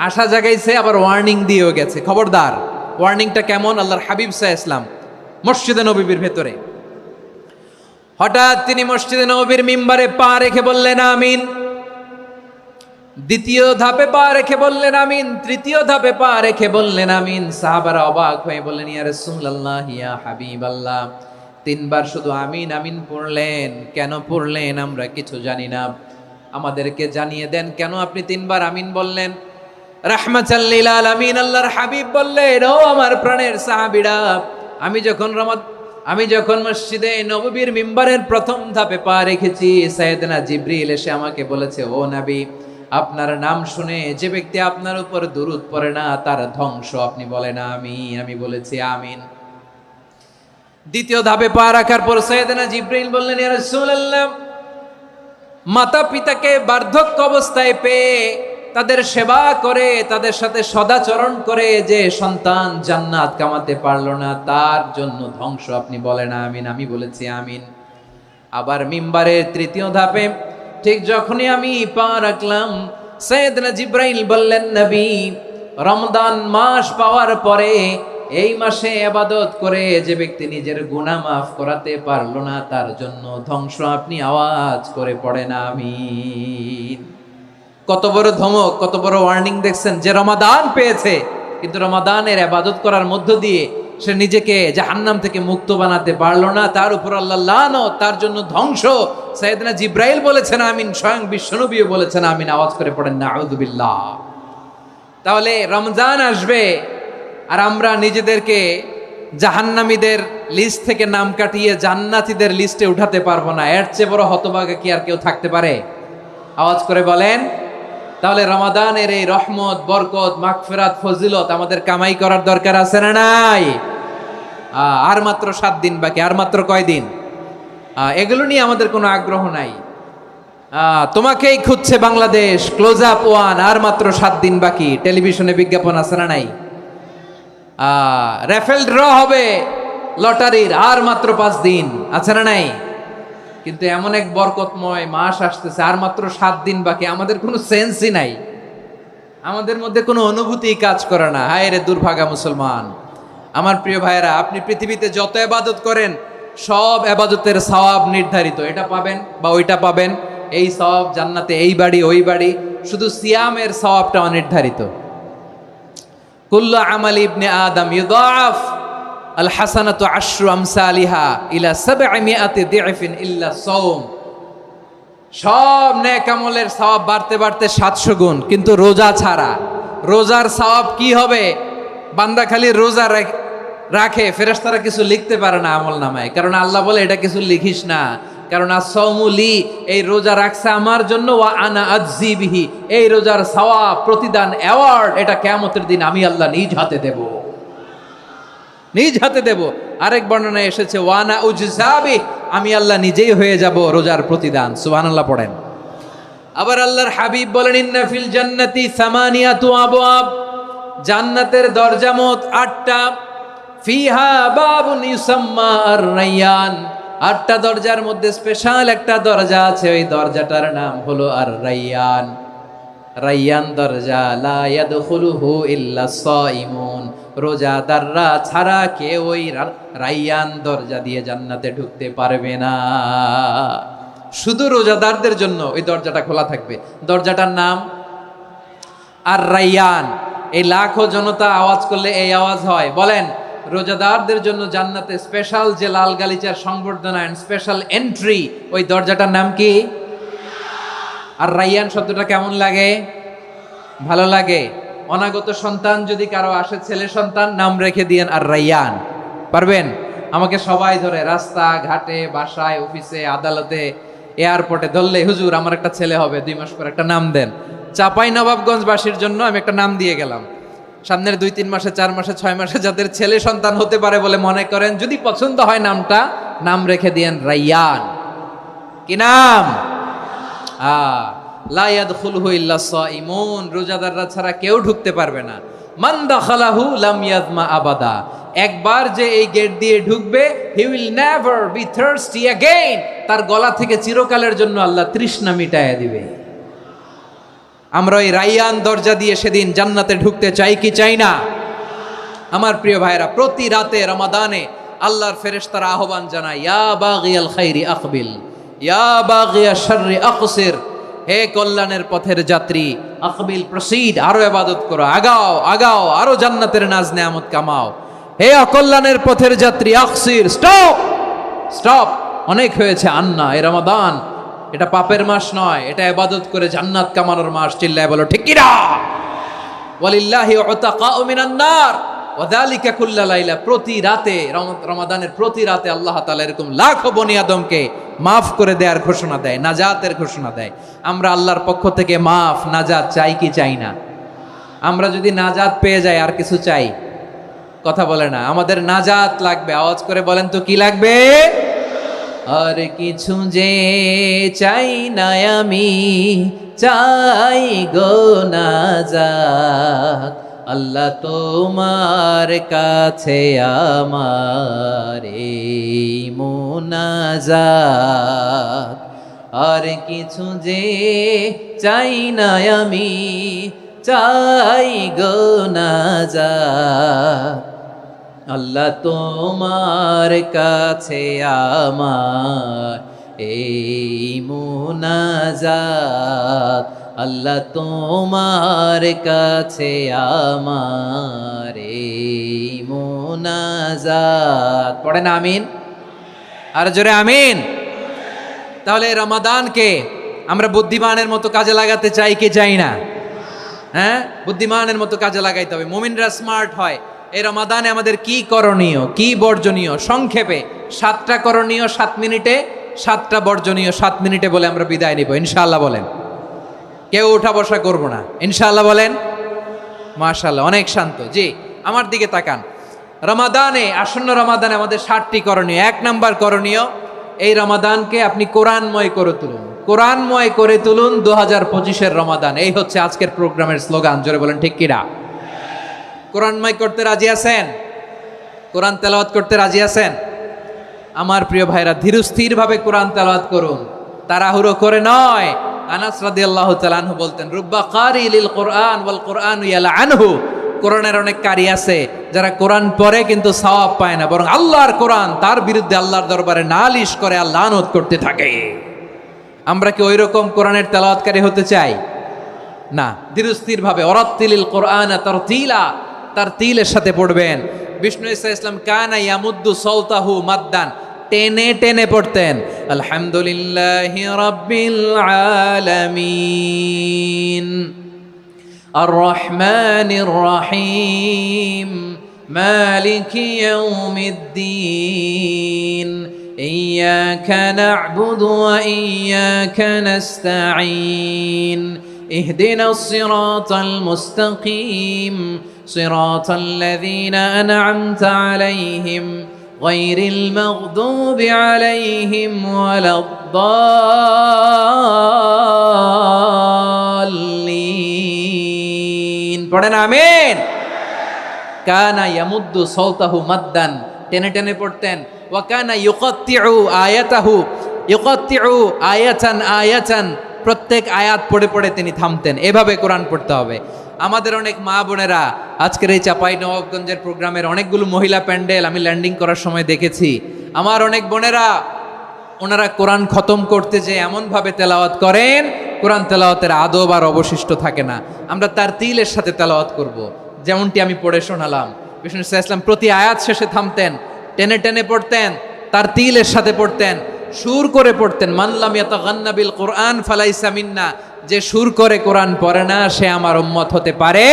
আশা জাগাইছে, আবার ওয়ার্নিং দিয়েও গেছে, খবরদার। ওয়ার্নিংটা কেমন? আল্লাহর হাবিব সাল্লাল্লাহু আলাইহি ওয়াসাল্লাম মসজিদে নববীর ভেতরে, হঠাৎ তিনি মসজিদে নববীর মিম্বারে পা রেখে বললেন আমিন। দ্বিতীয় ধাপে পা রেখে বললেন আমিন, তৃতীয় ধাপে পা রেখে বললেন আমিন। সাহাবারা অবাক হয়ে বললেন ইয়া রাসূলুল্লাহ, ইয়া হাবিবাল্লাহ, 3 বার শুধু আমিন আমিন পড়লেন, কেন পড়লেন আমরা কিছু জানি না, আমাদেরকে জানিয়ে দেন কেন আপনি 3 বার আমিন বললেন। রাহমাতাল লিল আলামিন আল্লাহর হাবিব বললেন, ও আমার প্রাণের সাহাবীরা, আমি যখন মসজিদে নববীর মিম্বারের প্রথম ধাপে পা রেখেছি, সাইয়েদনা জিবরিল এসে আমাকে বলেছে, ও নবী, আপনার নাম শুনে যে ব্যক্তি আপনার উপর দুরূদ পড়ে না তার ধ্বংস। আপনি বলেন আমিন। আমি বলেছি আমিন। দ্বিতীয় ধাপে পা রাখার পর সাইয়েদনা জিবরিল বললেন, ইয়া রাসূলুল্লাহ, মাতা পিতাকে বার্ধক্য অবস্থায় পেয়ে তাদের সেবা করে, তাদের সাথে সদাচরণ করে যে সন্তান জান্নাত কামাতে পারলো না, তার জন্য ধ্বংস। আপনি বলেন আমিন। আমি বলেছি আমিন। আবার মিম্বারের তৃতীয় ধাপে ঠিক যখনই আমি পা রাখলাম, সাইয়েদনা জিবরাইল বললেন, নবী, রমজান মাস পাওয়ার পরে এই মাসে ইবাদত করে যে ব্যক্তি নিজের গুনাহ মাফ করাতে পারলো না, তার জন্য ধ্বংস। আপনি আওয়াজ করে পড়েন আমিন। কত বড় ধমক, কত বড় ওয়ার্নিং দেখছেন। যে রমাদান পেয়েছে, কিন্তু রমাদানের ইবাদত করার মধ্য দিয়ে সে নিজেকে জাহান্নাম থেকে মুক্ত বানাতে পারলো না, তার উপর আল্লাহ লানত, তার জন্য ধ্বংস। সাইয়েদনা জিবরাইল বলেছেন আমিন, স্বয়ং বিশ্বনবীও বলেছেন আমিন। আওয়াজ করে পড়েন নাউযু বিল্লাহ। তাহলে রমজান আসবে আর আমরা নিজেদেরকে জাহান্নামীদের লিস্ট থেকে নাম কাটিয়ে জান্নাতীদের লিস্টে উঠাতে পারবো না। এর চেয়ে বড় হতভাগা কি আর কেউ থাকতে পারে? আওয়াজ করে বলেন তাহলে রমাদানের এই রহমত, বরকত, মাগফিরাত, ফজিলত আমাদের কামাই করার দরকার আছে না নাই? আর মাত্র 7 দিন বাকি, আর মাত্র কয় দিন? এগুলো নিয়ে আমাদের কোনো আগ্রহ নাই। তোমাকেই খুঁজছে বাংলাদেশ, ক্লোজ আপ ওয়ান, আর মাত্র 7 দিন বাকি। টেলিভিশনে বিজ্ঞাপন আছে না নাই? রেফেল ড্র হবে লটারির, আর মাত্র 5 দিন, আছে না নাই? কিন্তু এমন এক বরকতময় মাস আসতেছে, আর মাত্র 7 দিন বাকি। আমাদের কোনো সেন্সই নাই, আমাদের মধ্যে কোনো অনুভূতি কাজ করে না। হায় রে দুর্ভাগা মুসলমান। আমার প্রিয় ভাইয়েরা, আপনি পৃথিবীতে যত ইবাদত করেন সব ইবাদতের সওয়াব নির্ধারিত। এটা পাবেন বা ওইটা পাবেন, এই সওয়াব জান্নাতে, এই বাড়ি ওই বাড়ি। শুধু সিয়ামের সওয়াবটা অনির্ধারিত। কুল্লু আমালি ইবনে আদম ইউদাফ আল হাসানাতু আশরু আমসালিহা ইলা 700 দি'ফিন ইল্লা সাওম। সব নেক আমলের সওয়াব বাড়তে বাড়তে 700 গুণ, কিন্তু রোজা ছাড়া। রোজার সওয়াব কি হবে? বান্দা খালি রোজা রাখে, ফেরেশতারা কিছু লিখতে পারে না আমল নামায়, কারণ আল্লাহ বলে এটা কিছু লিখিস না, কারণ as-সাওমু লি, এই রোজা রাখছে আমার জন্য, ওয়া আনা আজজি বিহি, এই রোজার সওয়াব, প্রতিদান, অ্যাওয়ার্ড এটা কিয়ামতের দিন আমি আল্লাহ নিজ হাতে দেব, নিজ হাতে দেব। আরেক বর্ণনায় এসেছে ওয়ানা উজজাবি, আমি আল্লাহ নিজেই হয়ে যাব রোজার প্রতিদান। সুবহানাল্লাহ পড়েন। আবার আল্লাহর হাবিব বলেন ইন্না ফিল জান্নাতি সামানিয়াতু আবওয়াব, জান্নাতের দরজা মোট 8টা। ফিহা বাবুন ইউসাম্মা আর-রায়্যান, 8টা দরজার মধ্যে স্পেশাল একটা দরজা আছে, ওই দরজাটার নাম হলো আর-রায়্যান। রায়্যান দরজা, লা ইয়াদখুলুহু ইল্লা সাইমুন, রোজাদাররা ছাড়া কেউ ওই রায়্যান দরজা দিয়ে জান্নাতে ঢুকতে পারবে না। শুধু রোজাদারদের জন্য ওই দরজাটা খোলা থাকবে। দরজাটার নাম আর-রায়্যান। এই লাখো জনতা আওয়াজ করলে এই আওয়াজ হয়। বলেন, রোজাদারদের জন্য জান্নাতে স্পেশাল যে লাল গালিচার সংবর্ধনা এন্ড স্পেশাল এন্ট্রি, ওই দরজাটার নাম কি? আর রায়্যান শব্দটা কেমন লাগে? ভালো লাগে। অনাগত সন্তান যদি কারো আসে, ছেলে সন্তান, নাম রেখে দিয়েন আর রায়্যান। পারবেন? আমাকে সবাই ধরে রাস্তা ঘাটে, বাসায়, অফিসে, আদালতে, এয়ারপোর্টে ধরলে, হুজুর আমার একটা ছেলে হবে 2 মাস পর, একটা নাম দেন। চাপাই নবাবগঞ্জবাসীর জন্য আমি একটা নাম দিয়ে গেলাম। সামনের 2-3 মাসে, 4 মাসে, 6 মাসে যাদের ছেলে সন্তান হতে পারে বলে মনে করেন, যদি পছন্দ হয় নামটা, নাম রেখে দিয়েন রায়্যান। কি নাম? লা ইয়াদখুলুহু ইল্লা সাইমুন, রোজাদাররা ছাড়া কেউ ঢুকতে পারবে না। মান দাখালাহু লাম ইয়াজমা আবাদা, একবার যে এই গেট দিয়ে ঢুকবে, he will never be thirsty again, তার গলা থেকে চিরকালের জন্য আল্লাহ তৃষ্ণা মিটায়া দিবে। আমরা ওই রায়্যান দরজা দিয়ে সেদিন জান্নাতে ঢুকতে চাই কি চাই না? আমার প্রিয় ভাইরা, প্রতি রাতে রমাদানে আল্লাহর ফেরেশতারা আহ্বান জানায়, ইয়া বাগিয়াল খাইরি আকবিল, ইয়া বাগিয়াশ শাররি আকসির, হে কল্যাণের পথের যাত্রী, আকবিল প্রসিড, আরো ইবাদত করো, আগাও আগাও, আরো জান্নাতের নাজ নেয়ামত কামাও। হে অকল্যাণের পথের যাত্রী, আকসির, স্টপ স্টপ, অনেক হয়েছে। আন্না, এ রমাদান এটা পাপের মাস নয়, এটা ইবাদত করে জান্নাত কামানোর মাস। চিল্লায় বলো ঠিক কি না? ওয়ালিল্লাহি উতাকাউ মিনান নার ওয়া যালিকা কুল্লা লাইলা, প্রতি রাতে, রমাদানের প্রতি রাতে আল্লাহ তাআলা এরকম লাখো বনি আদমকে মাফ করে দেওয়ার ঘোষণা দেয়, নাজাতের ঘোষণা দেয়। আমরা আল্লাহর পক্ষ থেকে মাফ, নাজাত চাই কি চাই না? আমরা যদি নাজাত পেয়ে যাই, আর কিছু চাই? কথা বলে না। আমাদের নাজাত লাগবে। আওয়াজ করে বলেন তো কি লাগবে? আর কিছু যে চাই না আমি, চাই গো নাজাত, আল্লাহ তোমার কাছে আমার এই মুনাজাত। আর কিছু যে চাই না আমি, চাই গো নাজাত, আল্লাহ তোমার কাছে আমার এই মুনাজাত, আল্লাহ তোমার কাছে আমার এই মুনাজাত। পড়েন আমিন, আর জোরে আমিন। তাহলে রমাদানকে আমরা বুদ্ধিমানের মতো কাজে লাগাতে চাই কি চাই না? হ্যাঁ, বুদ্ধিমানের মতো কাজে লাগাইতে হবে। মুমিনরা স্মার্ট হয়। এই রমাদানে আমাদের কি করণীয়, কি বর্জনীয়, সংক্ষেপে 7টা করণীয় 7 মিনিটে, 7টা বর্জনীয় 7 মিনিটে বলে আমরা বিদায় নিব ইনশাআল্লাহ। বলেন কেউ উঠা বসা করবো না ইনশাআল্লাহ বলেন। মাশাআল্লাহ, অনেক শান্ত। জি, আমার দিকে তাকান। রমাদানে, আসন্ন রমাদানে আমাদের 7টি করণীয়। 1 নাম্বার করণীয়, এই রমাদানকে আপনি কোরআনময় করে তুলুন। কোরআনময় করে তুলুন 2025-এর রমাদান। এই হচ্ছে আজকের প্রোগ্রামের স্লোগান। জোরে বলেন ঠিক কিনা? কোরআনময় করতে রাজি আছেন? কোরআন তেলাওয়াত করতে রাজি আছেন? আমার প্রিয় ভাইরা, ধীরস্থিরভাবে কোরআন তেলাওয়াত করুন, তাড়াহুড়ো করে নয়। আনাস রাদিয়াল্লাহু তাআলা আনহু বলতেন, রুব্বা কারি লিল কোরআন ওয়াল কোরআনু ইয়ালআনহু। কোরআনের অনেক কারি আছে যারা কোরআন পড়ে কিন্তু সওয়াব পায় না, বরং আল্লাহর কোরআন তার বিরুদ্ধে আল্লাহর দরবারে নালিশ করে আর লানত করতে থাকে। আমরা কি ওইরকম কোরআনের তেলাওয়াতকারী হতে চাই? না। ধীরস্থিরভাবে ওয়ারাত্তিলিল কোরআনা তারতিলা, তারতিলের সাথে পড়বেন। বিষ্ণু ঈসা ইসলাম কানা ইয়ামুদ্দু সাওতাহু মাদ্দান, টেনে টেনে পড়তেন। আলহামদুলিল্লাহি রাব্বিল আলামিন আর রহমানির রহিম মালিকি ইয়াউমিদ্দিন ইয়্যাকা না'বুদু ওয়া ইয়্যাকা নাস্তাঈন ইহদিনাস সিরাতাল মুস্তাকিম সিরাতাল লাযীনা আন'আমতা আলাইহিম গায়রিল মাগদুবি আলাইহিম ওয়ালাদ-দাল্লিন। পড়েন আমিন। কানা ইয়ামুদ্দু সাওতাহু মাদ্দান, টেনে টেনে পড়তেন। ওয়া কানা ইউকাত্তিউ আয়াতাহু, ইউকাত্তিউ আয়াতান আয়াতান, প্রত্যেক আয়াত পড়ে পড়ে তিনি থামতেন। এভাবে কোরআন পড়তে হবে। আমাদের অনেক মা বোনেরা আজকের এই চাঁপাইনবাবগঞ্জের প্রোগ্রামের অনেকগুলো মহিলা প্যান্ডেল আমি ল্যান্ডিং করার সময় দেখেছি। আমার অনেক বোনেরা, ওনারা কোরআন খতম করতে যে এমনভাবে তেলাওয়াত করেন, কোরআন তেলাওয়াতের আদব আর অবশিষ্ট থাকে না। আমরা তার তিলের সাথে তেলাওয়াত করব, যেমনটি আমি পড়ে শোনালাম। বিষ্ণু ইসলাম প্রতি আয়াত শেষে থামতেন, টেনে টেনে পড়তেন, তার তিলের সাথে পড়তেন, সুর করে পড়তেন। মানলাম ইয়াতাগান্না বিল কোরআন ফালাইসা মিন্না, যে সুর করে কোরআন পড়ে না সে আমার উম্মত হতে পারে।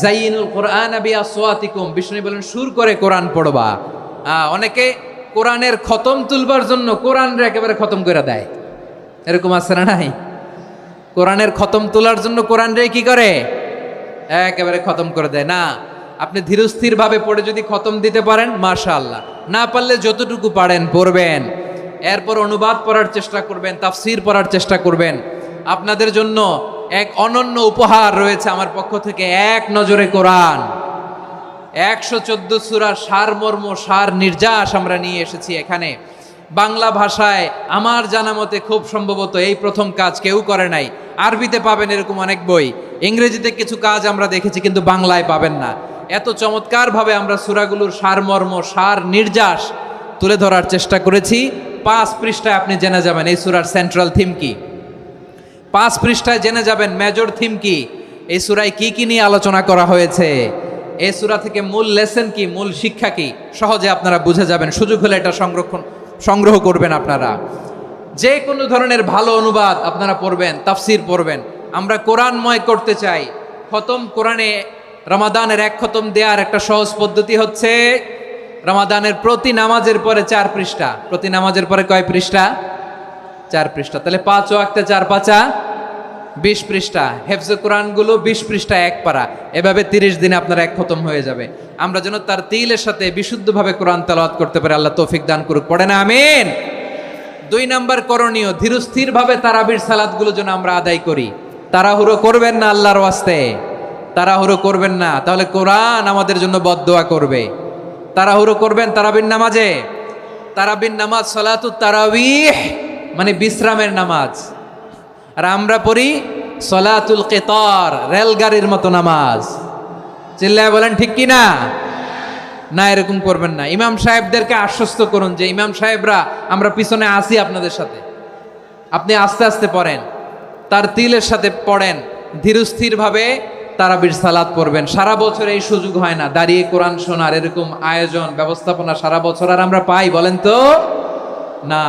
জাইনুল কোরআন বিআসওয়াতিকুম, বিষ্ণু বলেন সুর করে কোরআন পড়বা। অনেকে কোরআনের খতম তুলবার জন্য কোরআনরে একেবারে খতম করে দেয়, এরকম আছে না নাই? কোরআনের খতম তোলার জন্য কোরআনরে কি করে? একেবারে খতম করে দেয়। না, আপনি ধীরস্থির ভাবে পড়ে যদি খতম দিতে পারেন মাশাআল্লাহ, না পারলে যতটুকু পারেন পড়বেন। এরপর অনুবাদ পড়ার চেষ্টা করবেন, তাফসীর পড়ার চেষ্টা করবেন। আপনাদের জন্য এক অনন্য উপহার রয়েছে আমার পক্ষ থেকে, এক নজরে কোরআন। 114 সূরার সারমর্ম, সার নির্যাস আমরা নিয়ে এসেছি এখানে। বাংলা ভাষায় আমার জানা মতে খুব সম্ভবত এই প্রথম কাজ কেউ করে নাই। আরবিতে পাবেন এরকম অনেক বই, ইংরেজিতে কিছু কাজ আমরা দেখেছি, কিন্তু বাংলায় পাবেন না। এত চমৎকারভাবে আমরা সূরাগুলোর সারমর্ম, সার নির্যাস তুলে ধরার চেষ্টা করেছি। 5 পৃষ্ঠায় আপনি জেনে যাবেন এই সূরার সেন্ট্রাল থিম কি। 5 পৃষ্ঠায় জেনে যাবেন মেজর থিম কি, এই সূরায় কি কি নিয়ে আলোচনা করা হয়েছে, এই সূরা থেকে মূল লেসন কি, মূল শিক্ষা কি, সহজে আপনারা বুঝে যাবেন। সুযোগ হলে এটা সংগ্রহ করবেন। আপনারা যে কোনো ধরনের ভালো অনুবাদ আপনারা পড়বেন, তাফসীর পড়বেন। আমরা কোরআনময় করতে চাই। খতম কোরআনে রমাদানের 1 খতম দেওয়ার একটা সহজ পদ্ধতি হচ্ছে রমাদানের প্রতি নামাজের পরে 4 পৃষ্ঠা। প্রতি নামাজের পরে কয় পৃষ্ঠা? 4 পৃষ্ঠা। তাহলে 5 ওয়াক্তে 4 পাঁচা 20 পৃষ্ঠা। হেফজে কোরআনগুলো 20 পৃষ্ঠা 1 পারা। এভাবে 30 দিনে আপনার 1 খতম হয়ে যাবে। আমরা যেন তার তিলের সাথে বিশুদ্ধভাবে কোরআন তেলাওয়াত করতে পারি। আল্লাহ তৌফিক দান করুক। পড়ে না আমিন। 2 নাম্বার করণীয়, ধীরস্থিরভাবে তারাবির সালাতগুলো যেন আমরা আদায় করি। তাড়াহুড়ো করবেন না আল্লাহর ওয়াস্তে, তাড়াহুড়ো করবেন না, তাহলে কোরআন আমাদের জন্য বদদোয়া করবে। তাড়াহুড়ো করবেন তারাবির নামাজে। তারাবির নামাজ সালাতুত তারাবিহ মানে বিশ্রামের নামাজ। আর আমরা পড়ি সলাতুল কিতার, রেলগাড়ির মতো নামাজ। চিল্লায় বলেন ঠিক কি না? না, এরকম করবেন না। ইমাম সাহেবদেরকে আশ্বস্ত করুন যে ইমাম সাহেবরা আমরা পিছনে আসি আপনাদের সাথে, আপনি আস্তে আস্তে পড়েন, তার তিলের সাথে পড়েন, ধীরস্থিরভাবে তারাবির সালাত পড়বেন। সারা বছর এই সুযোগ হয় না দাঁড়িয়ে কোরআন শোনার, এরকম আয়োজন ব্যবস্থাপনা সারা বছর আর আমরা পাই বলেন তো? না।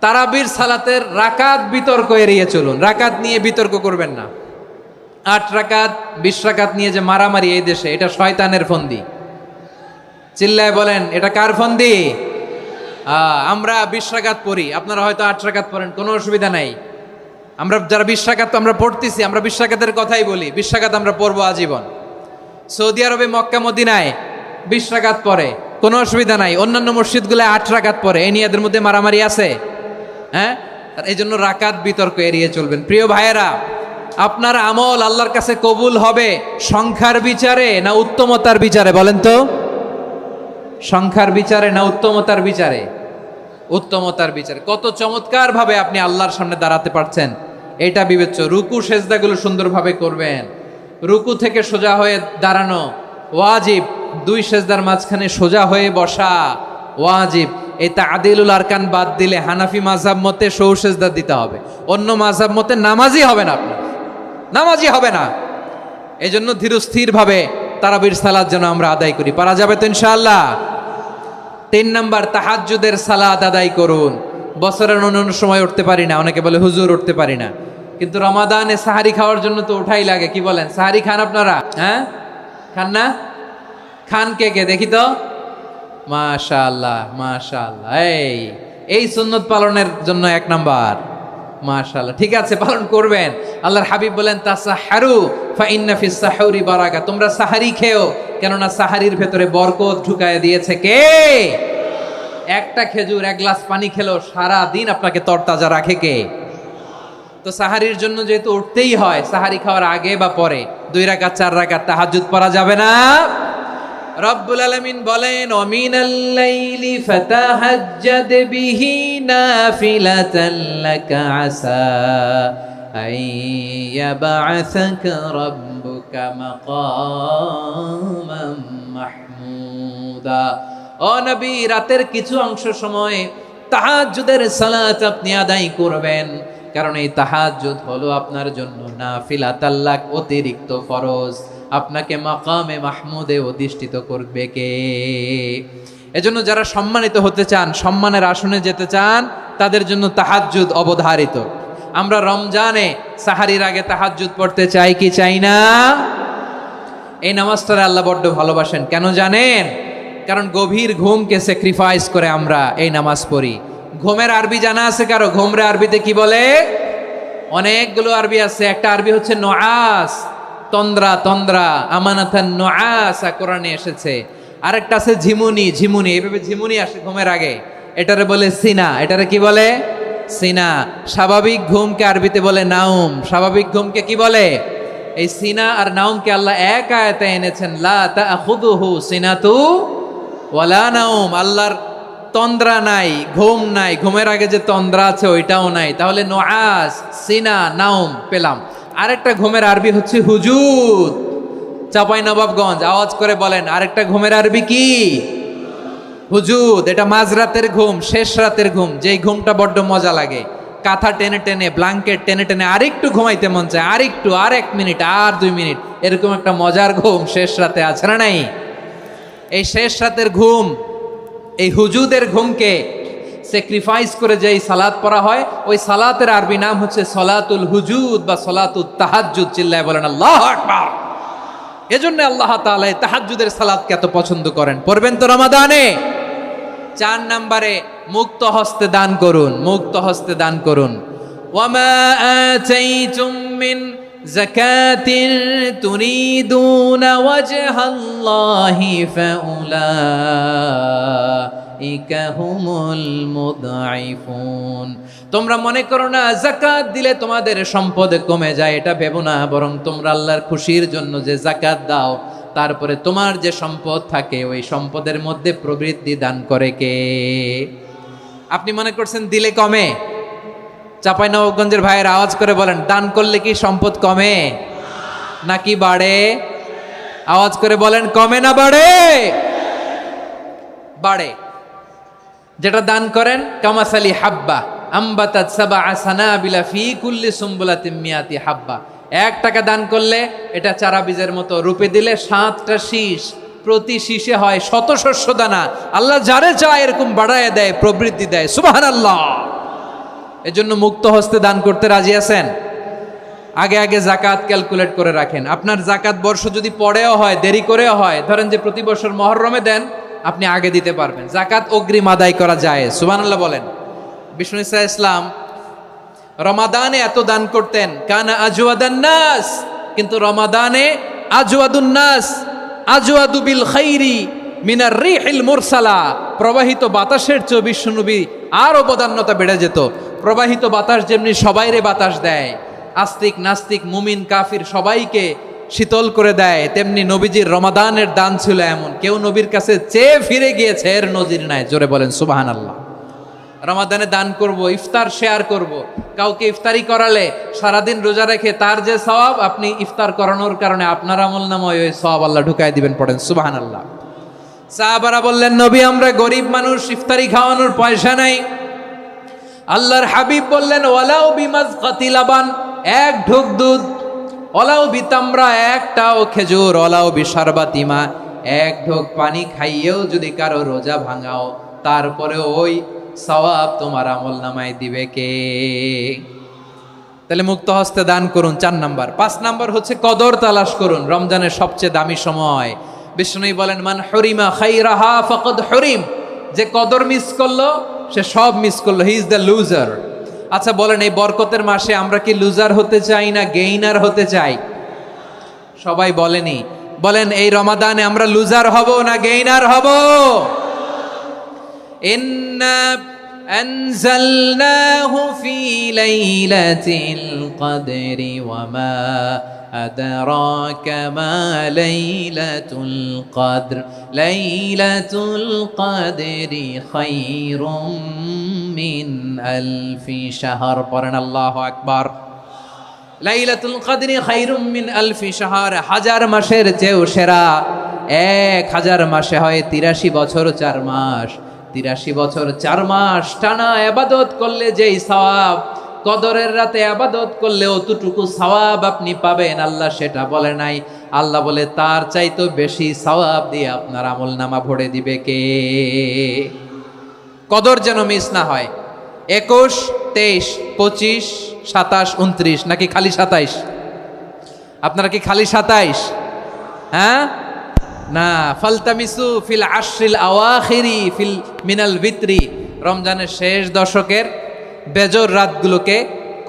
তারাবির সালাতের রাকাত বিতর্ক এড়িয়ে চলুন। রাকাত নিয়ে বিতর্ক করবেন না। 8 রাকাত 20 রাকাত নিয়ে যে মারামারি এই দেশে, এটা শয়তানের ফন্দি। চিল্লায় বলেন এটা কার ফন্দি? আমরা 20 রাকাত পড়ি, আপনারা হয়তো 8 রাকাত পড়েন, কোনো অসুবিধা নাই। আমরা যারা 20 রাকাত আমরা পড়তেছি, আমরা 20 রাকাতের কথাই বলি, 20 রাকাত আমরা পড়বো আজীবন। সৌদি আরবে মক্কা মদিনায় 20 রাকাত পড়ে, কোনো অসুবিধা নাই। অন্যান্য মসজিদগুলো 8 রাকাত পড়ে, এই নিয়ে এদের মধ্যে মারামারি আছে? হ্যাঁ, এই জন্য রাকাত বিতর্ক এড়িয়ে চলবেন। প্রিয় ভাইয়েরা, আপনার আমল আল্লাহর কাছে কবুল হবে সংখ্যার বিচারে না উত্তমতার বিচারে? বলেন তো, সংখ্যার বিচারে না উত্তমতার বিচারে? উত্তমতার বিচারে। কত চমৎকার ভাবে আপনি আল্লাহর সামনে দাঁড়াতে পারছেন এটা বিবেচ্য। রুকু সেজদাগুলো সুন্দরভাবে করবেন, রুকু থেকে সোজা হয়ে দাঁড়ানো ওয়াজিব, 2 সেজদার মাঝখানে সোজা হয়ে বসা ওয়াজিব। এই তা'দিলুল আরকান বাদ দিলে হানাফি মাযহাব মতে সৌ সেজদা দিতে হবে, অন্য মাযহাব মতে নামাজই হবে না, আপনার নামাজই হবে না। এই জন্য ধীরস্থির ভাবে তারাবির সালাত যেন আমরা আদায় করি। পারা যাবে তো ইনশাআল্লাহ? 3 নাম্বার, তাহাজ্জুদের সালাত আদায় করুন। বছরের অন্য সময় উঠতে পারি না, অনেকে বলে হুজুর উঠতে পারি না, কিন্তু রমাদানে সাহারি খাওয়ার জন্য তো ওঠাই লাগে। কি বলেন, সাহারি খান আপনারা? হ্যাঁ, খান না? খান কে কে দেখি তো? মাশাআল্লাহ মাশাআল্লাহ, এই সুন্নত পালনের জন্য 1 নাম্বার। মাশাআল্লাহ, ঠিক আছে, পালন করবেন। আল্লাহর হাবিব বলেন তাসাহারু ফা ইন্না ফিস সাহুরি বারাকা, তোমরা সাহারি খেও, কেননা সাহারির ভেতরে বরকত ঢুকায় দিয়েছে কে? একটা খেজুর, 1 গ্লাস পানি খেলেও সারা দিন আপনাকে তরতাজা রাখে কে? তো সাহারির জন্য যেহেতু উঠতেই হয়, সাহারি খাওয়ার আগে বা পরে 2 রাকাত 4 রাকাত তাহাজ্জুদ পড়া যাবে না? রব্বুল আলামিন বলেন ওয়ামিনাল লাইলি ফাতাহাজ্জাদ বিহি নাফিলাতান লাকা আসা আইয়াবআসাকা রাব্বুকা মাকামান মাহমুদা। ও নবী, রাতের কিছু অংশ সময় তাহাজ্জুদের সালাত আপনি আদায় করবেন, কারণ এই তাহাজ্জুদ হলো আপনার জন্য নাফিলাতাল লাক, অতিরিক্ত ফরজ। আপনাকে মাকামে মাহমুদে অধিষ্ঠিত করবে কে? এজন্য যারা সম্মানিত হতে চান, সম্মানের আসনে যেতে চান, তাদের জন্য তাহাজ্জুদ অবধারিত। আমরা রমজানে সাহারির আগে তাহাজ্জুদ পড়তে চাই কি চাই না? এই নামাজটারে আল্লাহ বড্ড ভালোবাসেন। কেন জানেন? কারণ গভীর ঘুমকে স্যাক্রিফাইস করে আমরা এই নামাজ পড়ি। ঘুমের আরবি জানা আছে কারো? ঘুমরে আরবিতে কি বলে? অনেকগুলো আরবি আছে। একটা আরবি হচ্ছে নুআস, তন্দ্রা, তন্দ্রা, আমানাতান নুআসা কোরআনে এসেছে। আরেকটা আছে ঝিমুনি, ঝিমুনি, এইভাবে ঝিমুনি আসে ঘুমের আগে, এটারে বলে সিনা। এটারে কি বলে? সিনা। স্বাভাবিক ঘুমকে আরবিতে বলে নাউম। স্বাভাবিক ঘুমকে কি বলে? এই সিনা আর নাউমকে আল্লাহ এক আয়াতে এনেছেন, লা তাখুযুহু সিনাতু ওয়ালা নাউম। আল্লাহর তন্দ্রা নাই, ঘুম নাই, ঘুমের আগে যে তন্দ্রা আছে ওইটাও নাই। তাহলে নুআস, সিনা, নাউম পেলাম। আরেকটা ঘুমের আরবি হচ্ছে হুজুদ। চাঁপাইনবাবগঞ্জ আওয়াজ করে বলেন, আরেকটা ঘুমের আরবি কি? হুজুদ। এটা মাঝরাতের ঘুম, শেষ রাতের ঘুম, যেই ঘুমটা বড্ড মজা লাগে। কাঁথা টেনে টেনে, ব্ল্যাঙ্কেট টেনে টেনে আরেকটু ঘুমাইতে মন চায়, আরেকটু, আর 1 মিনিট, আর 2 মিনিট, এরকম একটা মজার ঘুম শেষ রাতে আছে না নাই? এই শেষ রাতের ঘুম, এই হুজুদের ঘুমকে স্যাক্রিফাইস করে যেই সালাত পড়া হয়, ওই সালাতের আরবি নাম হচ্ছে সলাতুল হুজুদ বা সলাতুত তাহাজ্জুদ। চিল্লায় বলেন আল্লাহু আকবার। এজন্য আল্লাহ তাআলা তাহাজ্জুদের সালাতকে এত পছন্দ করেন। পড়বেন তো রমাদানে। 4 নম্বরে মুক্ত হস্তে দান করুন, মুক্ত হস্তে দান করুন। ওয়ামা আতাইতুম মিন যাকাতিন তুরিদুনা ওয়াজহাল্লাহি ফাউলাইকা হুমুল মুদঈফুন। তোমরা মনে করো না যাকাত দিলে তোমাদের সম্পদ কমে যায়, এটা ভেবো না। বরং তোমরা আল্লাহর খুশির জন্য যে যাকাত দাও, তারপরে তোমার যে সম্পদ থাকে ওই সম্পদের মধ্যে প্রবৃদ্ধি দান করে কে? আপনি মনে করছেন দিলে কমে? চাঁপাইনবাবগঞ্জের ভাইয়ের আওয়াজ করে বলেন, দান করলে কি সম্পদ কমে নাকি বাড়ে? আওয়াজ করে বলেন, কমে না বাড়ে? বাড়ে। যেটা দান করেন, কামাসালি হাব্বা আম্বাতাত সাবআ সানাবিলা ফি কুল্লি সুম্বুলাতিন মিয়াতি হাব্বা। 1 টাকা দান করলে এটা চারা বীজের মতো, রূপে দিলে 7টা শীষ, প্রতি শীষে হয় 100 শস্য দানা। আল্লাহ যারে চায় এরকম বাড়ায় দেয়, প্রবৃদ্ধি দেয়। সুবহানাল্লাহ। এজন্য মুক্ত হস্তে দান করতে রাজি আছেন? আগে আগে যাকাত ক্যালকুলেট করে রাখেন। আপনার যাকাত বর্ষ যদি পরেও হয়, দেরি করেও হয়, ধরেন যে প্রতি বছর মুহররমে দেন, আপনি আগে দিতে পারবেন। যাকাত অগ্রিম আদায় করা যায়। সুবহানাল্লাহ বলেন। বিষ্ণু ইসা ইসলাম রমাদানে এত দান করতেন, কানা আজওয়াদান নাস, কিন্তু রমাদানে আজওয়াদুন নাস আজওয়াদু বিল খাইরি মিনার রিহিল মুরসালা, প্রবাহিত বাতাসের চেয়ে বিশ্বনবী আর অবদান্যতা বেড়ে যেত। প্রবাহিত বাতাস যেমনি সবাইরে বাতাস দেয়, আস্তিক নাস্তিক মুমিন কাফির সবাইকে শীতল করে দেয়, তেমনি নবীজির রমাদানের দান ছিল এমন, কেউ নবীর কাছে চেয়ে ফিরে গিয়েছে এর নজির নাই। জোরে বলেন সুবহানাল্লাহ। রমাদানে দান করব, ইফতার শেয়ার করব। কাউকে ইফতারি করালে সারাদিন রোজা রেখে তার যে সওয়াব, আপনি ইফতার করানোর কারণে আপনার আমলনামায় ওই সওয়াব আল্লাহ ঢুকায় দিবেন। পড়েন সুবহানাল্লাহ। সাহাবারা বললেন, নবী আমরা গরিব মানুষ, ইফতারি খাওয়ানোর পয়সা নাই। আল্লাহর হাবিব বললেন, ওয়ালাউ বিমাজকাতি লাবান, এক ঢোক দুধ, ওয়ালাউ বিতামরা, একটাও খেজুর, ওয়ালাউ বিশারবাতিমা, এক ঢোক পানি খাইয়েও যদি কারো রোজা ভাঙাও, তারপরে ওই সওয়াব তোমার আমলনামায় দিবে কে? তাহলে মুক্ত হস্তে দান করুন, 4 নাম্বার। 5 নাম্বার হচ্ছে কদর তালাশ করুন। রমজানের সবচেয়ে দামি সময়। বিষ্ণু বলেন, মান হরিমা খাইরাহা ফাকাদ হরিম, যে কদর মিস করলো সে সব মিস করলো, হি ইজ দ্য লুজার। আচ্ছা বলেন, এই বরকতের মাসে আমরা কি লুজার হতে চাই না গেইনার হতে চাই? সবাই বলেনি, বলেন এই রমাদানে আমরা লুজার হব না গেইনার হব? ইন্না আনজালনাহু ফি লাইলাতিল কদরি ওয়া মা আদরাকা মা লাইলাতুল কদর, লাইলাতুল কদরি খায়রুম মিন আলফি শাহর। পড়েন আল্লাহু আকবার। লাইলাতুল কদরি খায়রুম মিন আলফি শাহর, 1000 মাসের চেয়েও সেরা। 1000 মাসে হয় 83 বছর 4 মাস। 83 বছর 4 মাস টানা ইবাদত করলে যেই সওয়াব, কদরের রাতে ইবাদত করলে অতটুকু সওয়াব আপনি পাবেন, আল্লাহ সেটা বলে নাই। আল্লাহ বলে তার চাইতে বেশি সওয়াব দিয়ে আপনার আমলনামা ভরে দিবে কে? কদর যেন মিস না হয়। 21, 23, 25, 27, 29 নাকি খালি 27? আপনারা কি খালি 27? হ্যাঁ না, ফালতামিসু ফিল আশরিল আওয়াখিরি ফিল মিনাল ভিতরি, রমজানের শেষ দশকের বেজর রাতগুলোকে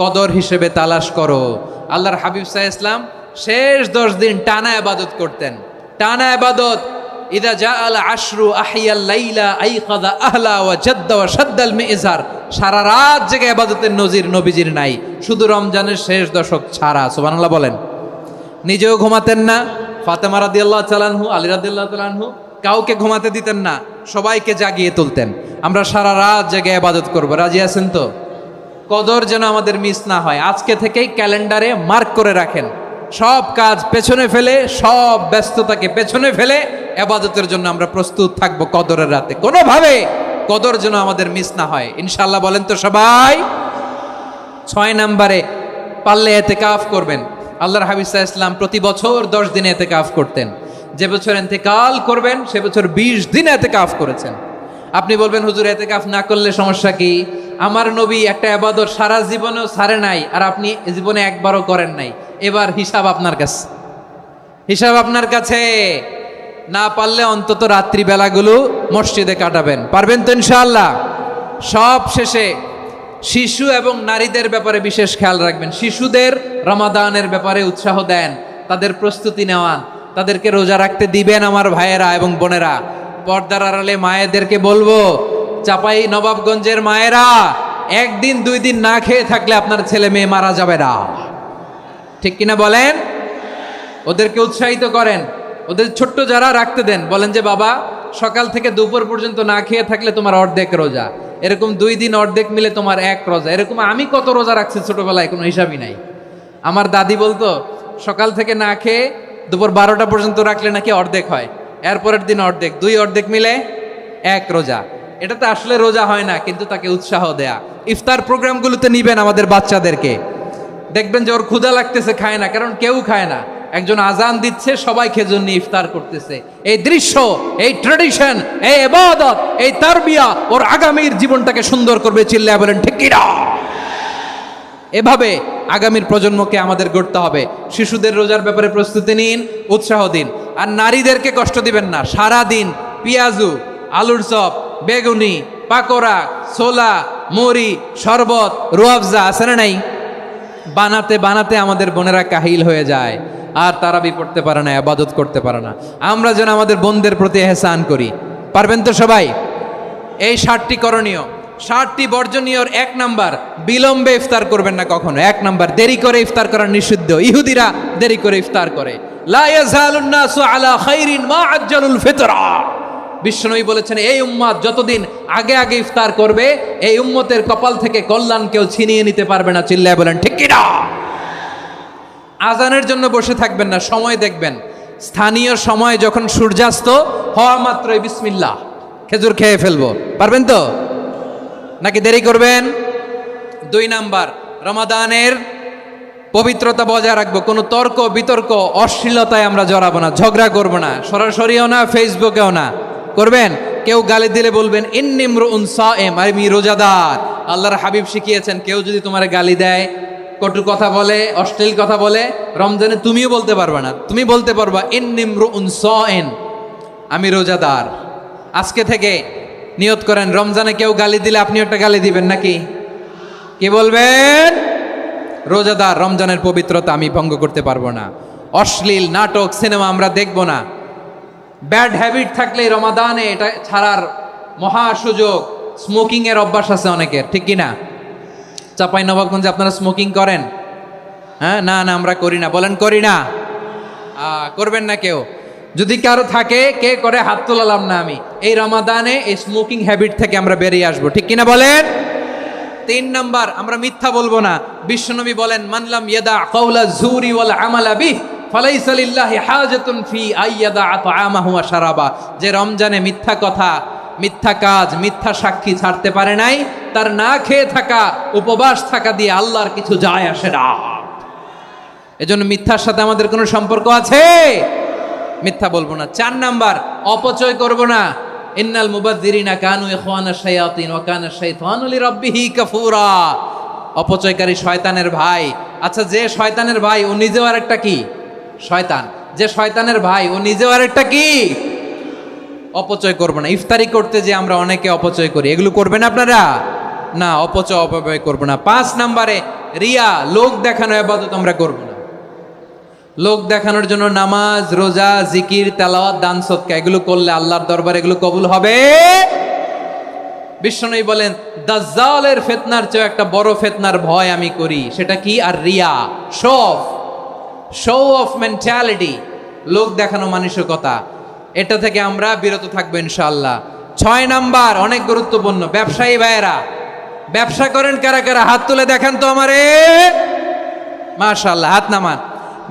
কদর হিসেবে তালাশ করো। আল্লাহর হাবিব সাল্লাল্লাহু আলাইহি ওয়াসাল্লাম শেষ 10 দিন টানা ইবাদত করতেন, টানা ইবাদত। ইদা জাআল আশরু আহিয়াল লাইলা আইকাদা আহলা ওয়া জাদ্দা ওয়া শাদ্দাল মিজার, সারা রাত জেগে ইবাদতের নজির নবীজির নাই, শুধু রমজানের শেষ দশক ছাড়া। সুবহানাল্লাহ বলেন। নিজেও ঘুমাতেন না, ফাতেমা রাদিয়াল্লাহু তাআলা আনহু, আলী রাদিয়াল্লাহু তাআলা আনহু কাউকে ঘুমাতে দিতেন না, সবাইকে জাগিয়ে তুলতেন। আমরা সারা রাত জেগে ইবাদত করব, রাজি আছেন তো? কদর যেন আমাদের মিস না হয়। আজকে থেকেই ক্যালেন্ডারে মার্ক করে রাখেন, সব কাজ পেছনে ফেলে, সব ব্যস্ততাকে পেছনে ফেলে ইবাদতের জন্য আমরা প্রস্তুত থাকবো কদরের রাতে। কোনোভাবে কদর যেন আমাদের মিস না হয়, ইনশাআল্লাহ। বলেন তো সবাই। 6 নম্বরে পারলে ইতিকাফ করবেন। আল্লাহর হাবিব সাল্লাল্লাহু আলাইহি ওয়াসাল্লাম প্রতি বছর 10 দিন ইতিকাফ করতেন। যে বছর ইন্তেকাল করবেন সে বছর 20 দিন ইতিকাফ করেছেন। আপনি বলবেন, হুজুর ইতিকাফ না করলে সমস্যা কি? আমার নবী একটা ইবাদত সারা জীবনেও ছাড়ে নাই, আর আপনি জীবনে একবারও করেন নাই। এবার হিসাব আপনার কাছে, হিসাব আপনার কাছে। না পারলে অন্তত রাত্রি বেলাগুলো মসজিদে কাটাবেন। পারবেন তো ইনশাআল্লাহ? সব শেষে শিশু এবং নারীদের ব্যাপারে বিশেষ খেয়াল রাখবেন। শিশুদের রমাদানের ব্যাপারে উৎসাহ দেন, তাদের প্রস্তুতি নেওয়ান, তাদেরকে রোজা রাখতে দিবেন। আমার ভাইয়েরা এবং বোনেরা, পর্দার আড়ালে মায়েদেরকে বলবো, চাপাই নবাবগঞ্জের মায়েরা, 1 দিন 2 দিন না খেয়ে থাকলে আপনার ছেলে মেয়ে মারা যাবে না। ঠিক কিনা বলেন? ওদেরকে উৎসাহিত করেন, ওদের ছোট্ট যারা রাখতে দেন, বলেন যে বাবা সকাল থেকে দুপুর পর্যন্ত না খেয়ে থাকলে তোমার অর্ধেক রোজা, এরকম 2 দিন অর্ধেক মিলে তোমার 1 রোজা। এরকম আমি কত রোজা রাখছি ছোটবেলায়, কোনো হিসাবই নাই। আমার দাদি বলতো সকাল থেকে না খেয়ে দুপুর 12টা পর্যন্ত রাখলে নাকি অর্ধেক হয়, এরপরের দিন অর্ধেক, 2 অর্ধেক মিলে 1 রোজা। এটা তো আসলে রোজা হয় না, কিন্তু তাকে উৎসাহ দেয়া। ইফতার প্রোগ্রামগুলোতে নিবেন আমাদের বাচ্চাদেরকে, দেখবেন যে ওর ক্ষুধা লাগতেছে, খায় না, কারণ কেউ খায় না। একজন আজান দিচ্ছে, সবাই খেজুর নিয়ে ইফতার করতেছে। এই দৃশ্য, এই ট্র্যাডিশন, এই ইবাদত, এই তারবিয়া ওর আগামীর জীবনটাকে সুন্দর করবে। চিল্লায়া বলেন ঠিক কি না? এভাবে আগামীর প্রজন্মকে আমাদের গড়তে হবে। শিশুদের রোজার ব্যাপারে প্রস্তুতি নিন, উৎসাহ দিন। আর নারীদেরকে কষ্ট দিবেন না। সারা দিন পেঁয়াজু, আলুর চপ, বেগুনি, পাকোড়া, ছোলা, মুড়ি, শরবত, রুয়াবজা আছে না নাই? বানাতে বানাতে আমাদের বোনেরা কাহিল হয়ে যায়, আর তারাবি পড়তে পারে না, ইবাদত করতে পারে না। আমরা যেন আমাদের বোনদের প্রতি এহসান করি। পারবেন তো সবাই? এই 60টি করণীয়, 60টি বর্জনীয়র 1 নাম্বার, বিলম্বে ইফতার করবেন না কখনো। 1 নাম্বার, দেরি করে ইফতার করা নিষিদ্ধ। ইহুদিরা দেরি করে ইফতার করে। লা ইয়াজালুন নাসু আলা খাইরিন মা আজ্জালুল ফিতরা। বিশ্বনবী বলেছেন, এই উম্মত যতদিন আগে আগে ইফতার করবে, এই উম্মতের কপাল থেকে কল্যাণ কেউ ছিনিয়ে নিতে পারবে না। চিল্লায় বলেন ঠিক কি না? আজানের জন্য বসে থাকবেন না, সময় দেখবেন। স্থানীয় সময় যখন সূর্যাস্ত হওয়া মাত্রই বিসমিল্লাহ, খেজুর খেয়ে ফেলবো। পারবেন তো নাকি দেরি করবেন? 2 নাম্বার, রমাদানের পবিত্রতা বজায় রাখবো। কোনো তর্ক বিতর্ক অশ্লীলতায় আমরা জড়াবো না, ঝগড়া করবো না, সরাসরিও না, ফেসবুকেও না। করবেন? কেউ গালি দিলে বলবেন ইন্নিমরুউন সায়েম, আমি রোজাদার। আল্লাহর হাবিব শিখিয়েছেন, কেউ যদি তোমার গালি দেয়, কটু কথা বলে, অশ্লীল কথা বলে, রমজানে তুমিও বলতে পারবে না। তুমি বলতে পারবা ইন্নিমরুউন সায়েম, আমি রোজাদার। আজকে থেকে নিয়ত করেন, রমজানে কেউ গালি দিলে আপনি একটা গালি দিবেন নাকি? কি বলবেন? রোজাদার, রমজানের পবিত্রতা আমি ভঙ্গ করতে পারবো না। অশ্লীল নাটক, সিনেমা আমরা দেখব না। ব্যাড হ্যাবিট থাকলে রমাদানে এটা ছাড়ার মহা সুযোগ। স্মোকিং এর অভ্যাস আছে অনেকের, ঠিক কি না? চাঁপাইনবাবগঞ্জে আপনারা স্মোকিং করেন? হ্যাঁ, না না আমরা করি না। বলেন করি না। করবেন না কেউ। যদি কারো থাকে, কে করে হাত তোলালাম না আমি। এই রমাদানে এই স্মোকিং হ্যাবিট থেকে আমরা বেরিয়ে আসবো, ঠিক কিনা বলেন? 3 নাম্বার, আমরা মিথ্যা বলবো না। বিশ্বনবী বলেন, মানলাম ইয়াদা কাওলা যুরি ওয়াল আমালা বিহি ফালাইসা লিল্লাহি হাজাতুন ফি আইয়াদা তাআমাহু ওয়া শারাবা। যে রমজানে মিথ্যা কথা, মিথ্যা কাজ, মিথ্যা সাক্ষী ছাড়তে পারে নাই, তার না খেয়ে থাকা, উপবাস থাকা দিয়ে আল্লাহর কিছু যায় আসে না। এজন্য মিথ্যার সাথে আমাদের কোনো সম্পর্ক আছে? মিথ্যা বলবো না। 4 নাম্বার, অপচয় করব না। ইন্নাল মুবাযযিরিনা কানু ইখওয়ানাশ শায়াতিন ওয়া কানা শাইতানু লিরাব্বিহি কাফুরা। অপচয়কারী শয়তানের ভাই। আচ্ছা, যে শয়তানের ভাই ও নিজেও আরেকটা কি? শয়তান। যে শয়তানের ভাই ও নিজেও আরেকটা কি? অপচয় করব না। ইফতারি করতে যে আমরা অনেকে অপচয় করি, এগুলো করবেন আপনারা? না, অপব্যয় করব না। 5 নাম্বারে, রিয়া, লোক দেখানো ইবাদত আমরা করব না। লোক দেখানোর জন্য নামাজ, রোজা, জিকির, তেলাওয়াত, দান, সদকা এগুলো করলে আল্লাহর দরবারে এগুলো কবুল হবে। বিশ্বনবী বলেন, দাজ্জালের ফিতনার চেয়ে একটা বড় ফিতনার ভয় আমি করি, সেটা কি? আর রিয়া, শো অফ মেন্টালিটি, লোক দেখানো মানসিকতা। এটা থেকে আমরা বিরত থাকবো ইনশাআল্লাহ। 6 নাম্বার, অনেক গুরুত্বপূর্ণ। ব্যবসায়ী ভাইয়েরা, ব্যবসা করেন কারা কারা? হাত তুলে দেখান তো আমারে। মাশাআল্লাহ, হাত নামান।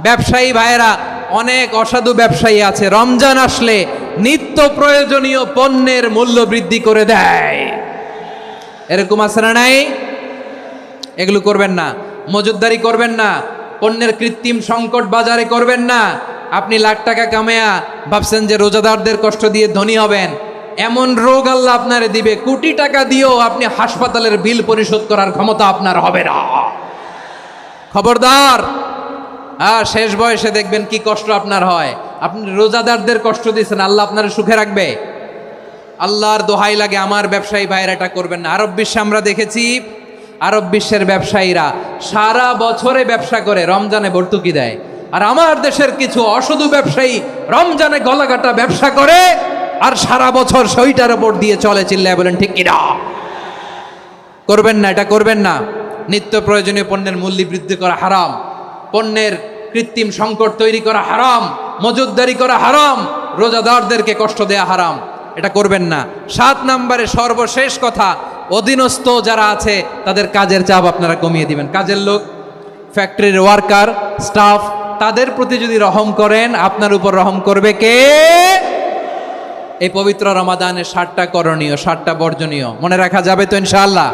ব্যবসায়ী ভাইয়েরা, অনেক অসাধু ব্যবসায়ী আছে, রমজান আসলে নিত্য প্রয়োজনীয় পণ্যের মূল্য বৃদ্ধি করে দেয়। এরকম আছে না নাই? এগুলো করবেন না। মজুদদারি করবেন না। পণ্যের কৃত্রিম সংকট বাজারে করবেন না। আপনি লাখ টাকা কামায়া ভাবছেন যে রোজাদারদের কষ্ট দিয়ে ধনী হবেন। এমন রোগ আল্লাহ আপনারে দিবে, কোটি টাকা দিয়েও আপনি হাসপাতালের বিল পরিশোধ করার ক্ষমতা আপনার হবে না। খবরদার। শেষ বয়সে দেখবেন কি কষ্ট আপনার হয়। আপনি রোজাদারদের কষ্ট দিয়েছেন, আল্লাহ আপনার সুখে রাখবে? আল্লাহর দোহাই লাগে, আমার ব্যবসায়ী ভাইয়েরা এটা করবেন না। আরব বিশ্বে আমরা দেখেছি, আরব বিশ্বের ব্যবসায়ীরা সারা বছরে ব্যবসা করে, রমজানে ভর্তুকি দেয়। আর আমার দেশের কিছু অসাধু ব্যবসায়ী রমজানে গলাকাটা ব্যবসা করে আর সারা বছর সইটার উপর দিয়ে চলে। চিল্লায় বলেন ঠিক কিনা? করবেন না, এটা করবেন না। নিত্য প্রয়োজনীয় পণ্যের মূল্য বৃদ্ধি করা হারাম, পণ্যের কৃত্রিম সংকট তৈরি করা হারাম, মজুদদারি করা হারাম, রোজাদারদেরকে কষ্ট দেয়া হারাম। এটা করবেন না। 7 নাম্বারে সর্বশেষ কথা, অধীনস্থ যারা আছে তাদের কাজের চাপ আপনারা কমিয়ে দিবেন। কাজের লোক, ফ্যাক্টরির ওয়ার্কার, স্টাফ, তাদের প্রতি যদি রহম করেন, আপনার উপর রহম করবে কে? এই পবিত্র রমাদানের 7টা করণীয়, 7টা বর্জনীয় মনে রাখা যাবে তো ইনশাআল্লাহ?